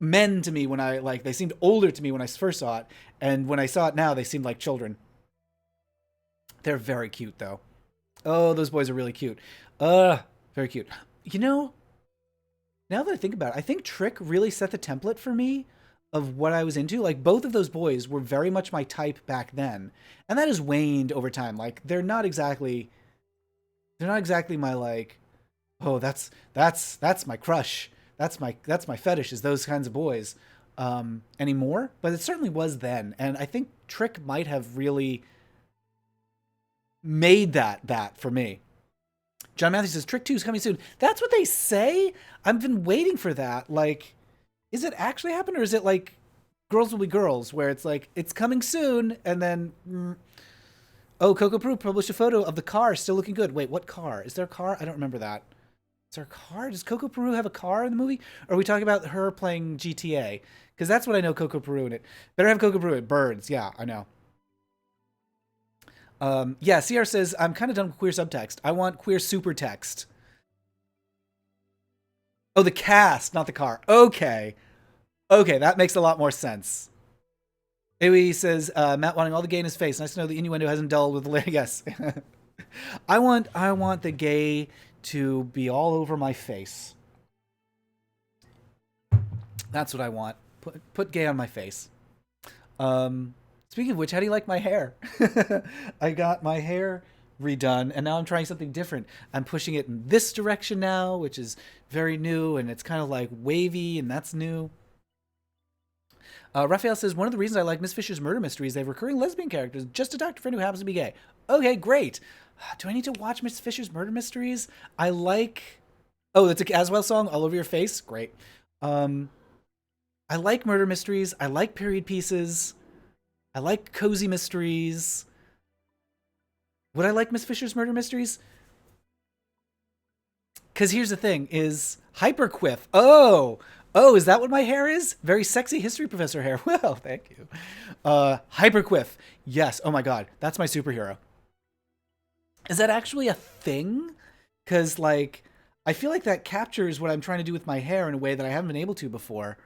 men to me they seemed older to me when I first saw it. And when I saw it now, they seemed like children. They're very cute, though. Oh, those boys are really cute. Very cute. Now that I think about it, I think Trick really set the template for me of what I was into. Like, both of those boys were very much my type back then. And that has waned over time. Like, they're not exactly my like, oh, that's my crush. That's my fetish, is those kinds of boys anymore. But it certainly was then. And I think Trick might have really made that for me. John Matthews says, Trick 2 is coming soon. That's what they say? I've been waiting for that. Like, is it actually happened, or is it like Girls Will Be Girls, where it's like, it's coming soon, and then... Oh, Coco Peru published a photo of the car still looking good. Wait, what car? Is there a car? I don't remember that. Is there a car? Does Coco Peru have a car in the movie? Or are we talking about her playing GTA? Because that's what I know Coco Peru in it. Better have Coco Peru in Birds. Yeah, I know. Yeah, CR says, I'm kind of done with queer subtext. I want queer super text. Oh, the cast, not the car. Okay. Okay, that makes a lot more sense. He says, Matt wanting all the gay in his face. Nice to know the innuendo hasn't dulled with the... Yes. I want the gay to be all over my face. That's what I want. Put gay on my face. Speaking of which, how do you like my hair? I got my hair redone, and now I'm trying something different. I'm pushing it in this direction now, which is very new, and it's kind of like wavy, and that's new. Raphael says, one of the reasons I like Miss Fisher's murder mysteries, they have recurring lesbian characters, just a doctor friend who happens to be gay. Okay, great. Do I need to watch Miss Fisher's murder mysteries? I like... Oh, that's a Caswell song, All Over Your Face? Great. I like murder mysteries. I like period pieces. I like cozy mysteries. Would I like Miss Fisher's murder mysteries? Because here's the thing, is hyperquiff. Oh, is that what my hair is? Very sexy history professor hair. Well, thank you. Hyperquiff. Yes. Oh my God. That's my superhero. Is that actually a thing? Because, like, I feel like that captures what I'm trying to do with my hair in a way that I haven't been able to before.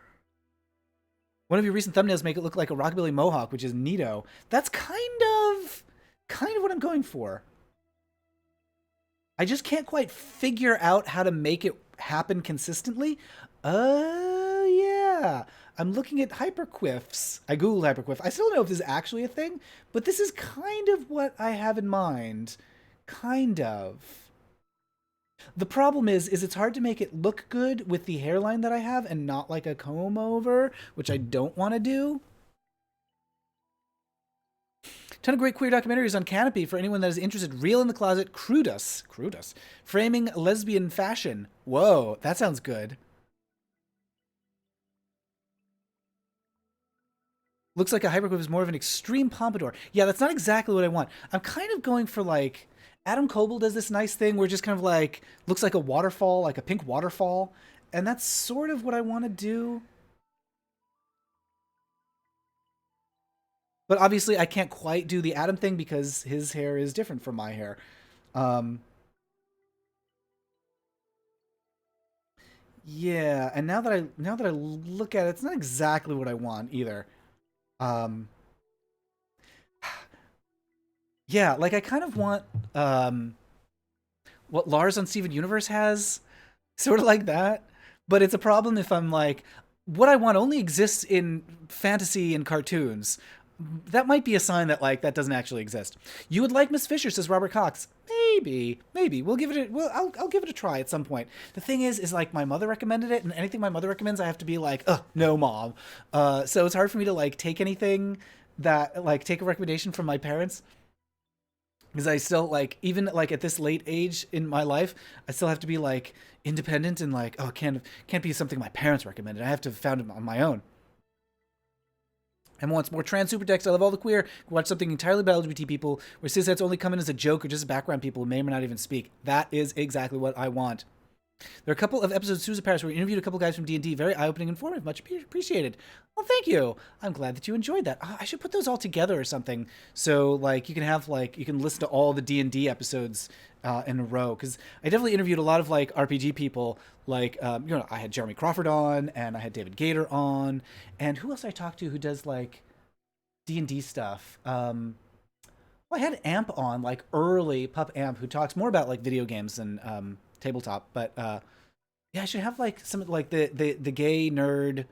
One of your recent thumbnails make it look like a rockabilly mohawk, which is neato. That's kind of what I'm going for. I just can't quite figure out how to make it happen consistently. Yeah. I'm looking at hyperquiffs. I googled hyperquiff. I still don't know if this is actually a thing, but this is kind of what I have in mind. Kind of. The problem is it's hard to make it look good with the hairline that I have and not like a comb over, which I don't want to do. Ton of great queer documentaries on Canopy for anyone that is interested. Real in the Closet, Credence. Framing lesbian fashion. Whoa, that sounds good. Looks like a hyperquiff is more of an extreme pompadour. Yeah, that's not exactly what I want. I'm kind of going for like... Adam Coble does this nice thing where it just kind of like looks like a waterfall, like a pink waterfall. And that's sort of what I want to do. But obviously I can't quite do the Adam thing because his hair is different from my hair. Yeah, and now that I look at it, it's not exactly what I want either. Yeah, like I kind of want what Lars on Steven Universe has, sort of like that. But it's a problem if I'm like, what I want only exists in fantasy and cartoons. that might be a sign that like that doesn't actually exist. You would like Miss Fisher, says Robert Cox. Maybe we'll give it. I'll give it a try at some point. The thing is like my mother recommended it, and anything my mother recommends, I have to be like, no, mom. So it's hard for me to like take anything that like take a recommendation from my parents, because I still like, even like at this late age in my life, I still have to be like independent and like, oh, can't be something my parents recommended. I have to have found it on my own. And wants more trans super text. I love all the queer. Watch something entirely about LGBT people where cisheads only come in as a joke or just background people who may or may not even speak. That is exactly what I want. There are a couple of episodes of Susan Paris where we interviewed a couple guys from D&D. Very eye-opening and informative. Much appreciated. Well, thank you. I'm glad that you enjoyed that. I should put those all together or something. So, like, you can have, like, you can listen to all the D&D episodes in a row. Because I definitely interviewed a lot of, like, RPG people. Like, I had Jeremy Crawford on, and I had David Gator on. And who else I talked to who does, like, D&D stuff? Well, I had Amp on, like, early Pup Amp, who talks more about, like, video games and tabletop. But yeah, I should have like some like the gay nerd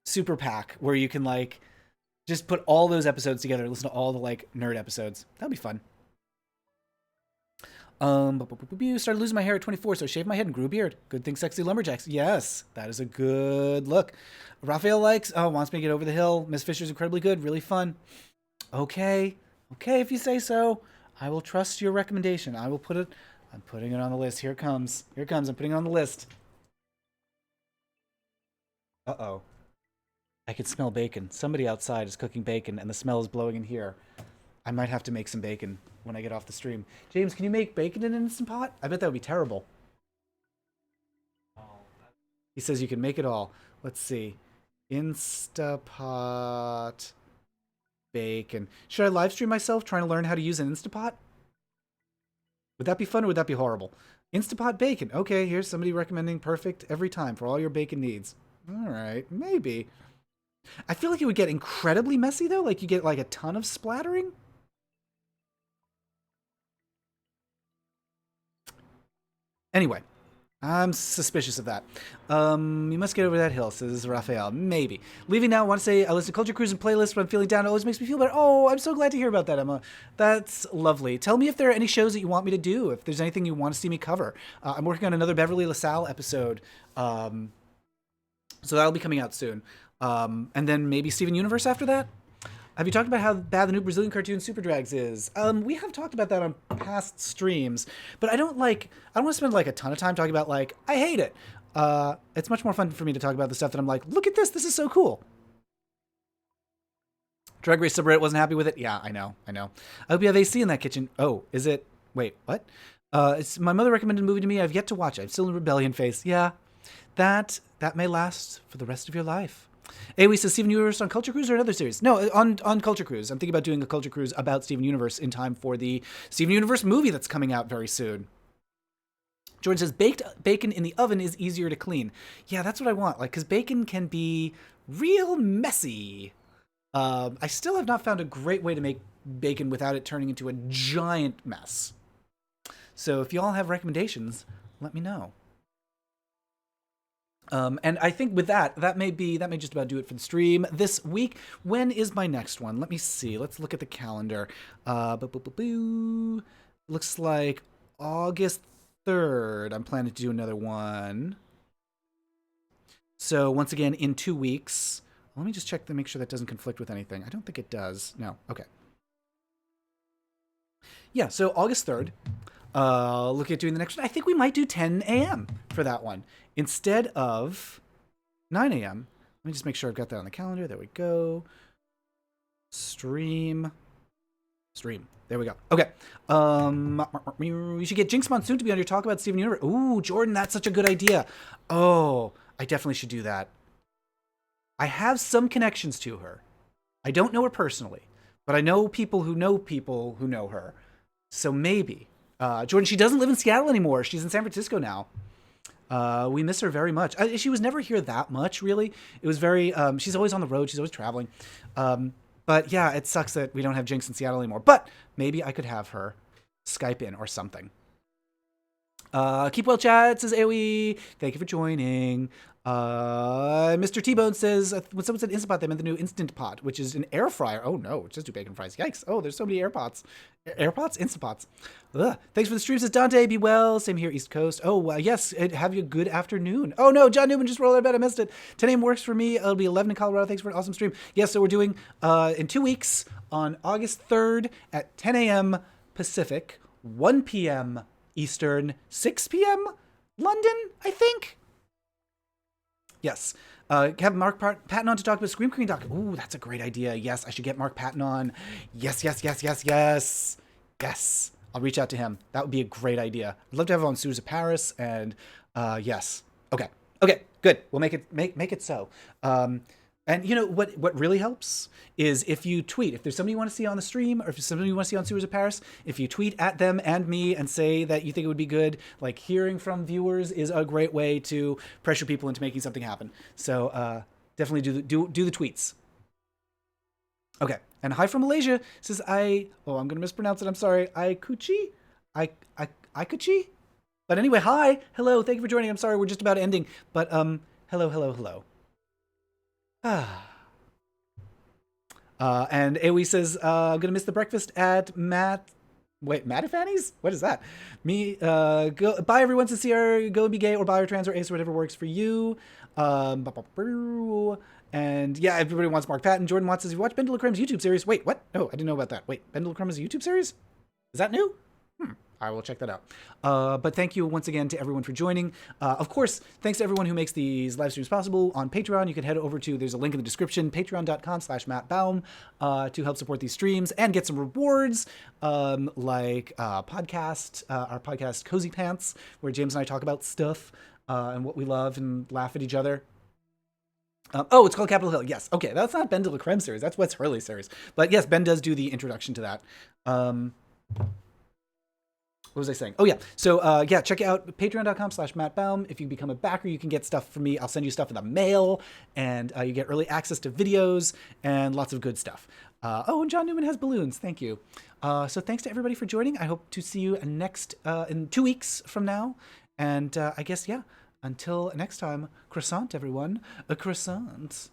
super pack where you can like just put all those episodes together and listen to all the like nerd episodes. That'd be fun. Started losing my hair at 24, so I shaved my head and grew a beard. Good thing, sexy lumberjacks. Yes, that is a good look. Raphael wants me to get over the hill. Miss Fisher's incredibly good, really fun. Okay, if you say so. I will trust your recommendation. I will put it. I'm putting it on the list. Here it comes. I'm putting it on the list. Uh-oh. I can smell bacon. Somebody outside is cooking bacon, and the smell is blowing in here. I might have to make some bacon when I get off the stream. James, can you make bacon in an Instant Pot? I bet that would be terrible. He says you can make it all. Let's see. Instapot bacon. Should I live stream myself trying to learn how to use an Instapot? Would that be fun or would that be horrible? Instapot bacon. Okay, here's somebody recommending perfect every time for all your bacon needs. All right, maybe. I feel like it would get incredibly messy, though. Like, you get, like, a ton of splattering. Anyway, I'm suspicious of that. You must get over that hill, says Raphael. Maybe. Leaving now, I want to say I listen to Culture Cruise and playlist when I'm feeling down. It always makes me feel better. Oh, I'm so glad to hear about that, Emma. That's lovely. Tell me if there are any shows that you want me to do, if there's anything you want to see me cover. I'm working on another Beverly LaSalle episode, so that'll be coming out soon. And then maybe Steven Universe after that? Have you talked about how bad the new Brazilian cartoon Super Drags is? We have talked about that on past streams, but I don't want to spend like a ton of time talking about like, I hate it. It's much more fun for me to talk about the stuff that I'm like, look at this is so cool. Drag Race subreddit wasn't happy with it. Yeah, I know. I hope you have AC in that kitchen. Oh, is it? Wait, what? It's my mother recommended a movie to me. I've yet to watch it. I'm still in rebellion phase. Yeah, that may last for the rest of your life. Awe says Steven Universe on Culture Cruise or another series? No, on Culture Cruise. I'm thinking about doing a Culture Cruise about Steven Universe in time for the Steven Universe movie that's coming out very soon. Jordan says baked bacon in the oven is easier to clean. Yeah, that's what I want. Like, because bacon can be real messy. I still have not found a great way to make bacon without it turning into a giant mess. So if y'all have recommendations, let me know. And I think with that may just about do it for the stream this week. When is my next one? Let me see. Let's look at the calendar. Looks like August 3rd. I'm planning to do another one. So once again, in 2 weeks. Let me just check to make sure that doesn't conflict with anything. I don't think it does. No. Okay. Yeah, so August 3rd. Look at doing the next one. I think we might do 10 a.m. for that one instead of 9 a.m. Let me just make sure I've got that on the calendar. There we go. Stream. There we go. Okay. We should get Jinx Monsoon to be on your talk about Steven Universe. Ooh, Jordan, that's such a good idea. Oh, I definitely should do that. I have some connections to her. I don't know her personally, but I know people who know her. So maybe. Jordan, she doesn't live in Seattle anymore. She's in San Francisco now. We miss her very much. She was never here that much, really. It was very, she's always on the road. She's always traveling. But yeah, it sucks that we don't have Jinx in Seattle anymore. But maybe I could have her Skype in or something. Keep well, chat, says AoE. Thank you for joining. Mr. T-Bone says, when someone said Instant Pot, they meant the new Instant Pot, which is an air fryer. Oh no, just do bacon fries. Yikes. Oh, there's so many air pots. Air pots? Instant Pots. Ugh. Thanks for the stream, says Dante. Be well. Same here, East Coast. Oh, yes. Have you a good afternoon. Oh no, John Newman just rolled out of bed. I missed it. 10 a.m. works for me. It'll be 11 in Colorado. Thanks for an awesome stream. Yes, so we're doing, in 2 weeks, on August 3rd at 10 a.m. Pacific, 1 p.m. Eastern, 6 p.m. London, I think. Yes. Have Mark Patton on to talk about Scream Queen Doc. Ooh, that's a great idea. Yes, I should get Mark Patton on. Yes. Yes. I'll reach out to him. That would be a great idea. I'd love to have him on Suits of Paris. And yes. Okay. Good. We'll make it so. And you know what really helps is if you tweet. If there's somebody you want to see on the stream, or if there's somebody you want to see on Sewers of Paris, if you tweet at them and me and say that you think it would be good, like hearing from viewers is a great way to pressure people into making something happen. So definitely do the tweets. Okay. And hi from Malaysia says I'm gonna mispronounce it. I'm sorry. Aikuchi. But anyway, hi, hello, thank you for joining. I'm sorry, we're just about ending, but hello. And AoE says, I'm gonna miss the breakfast at Matt and Fanny's? What is that? Go bye everyone, sincere, go and be gay or bi or trans or ace or whatever works for you. And yeah, everybody wants Mark Patton. Jordan wants us to watch Ben de la Creme's YouTube series. Wait, what? No, I didn't know about that. Wait, Ben de la Creme is a YouTube series? Is that new? I will check that out. But thank you once again to everyone for joining. Of course, thanks to everyone who makes these live streams possible on Patreon. You can head over to, there's a link in the description, patreon.com/Matt Baume, to help support these streams and get some rewards, like our podcast Cozy Pants, where James and I talk about stuff and what we love and laugh at each other. It's called Capitol Hill. Yes. Okay. That's not Ben de la Creme series. That's Wes Hurley series. But yes, Ben does do the introduction to that. What was I saying? Oh, yeah. So, check out patreon.com/Matt Baume. If you become a backer, you can get stuff from me. I'll send you stuff in the mail, and you get early access to videos and lots of good stuff. And John Newman has balloons. Thank you. So thanks to everybody for joining. I hope to see you in 2 weeks from now. And I guess, until next time, croissant, everyone. A croissant.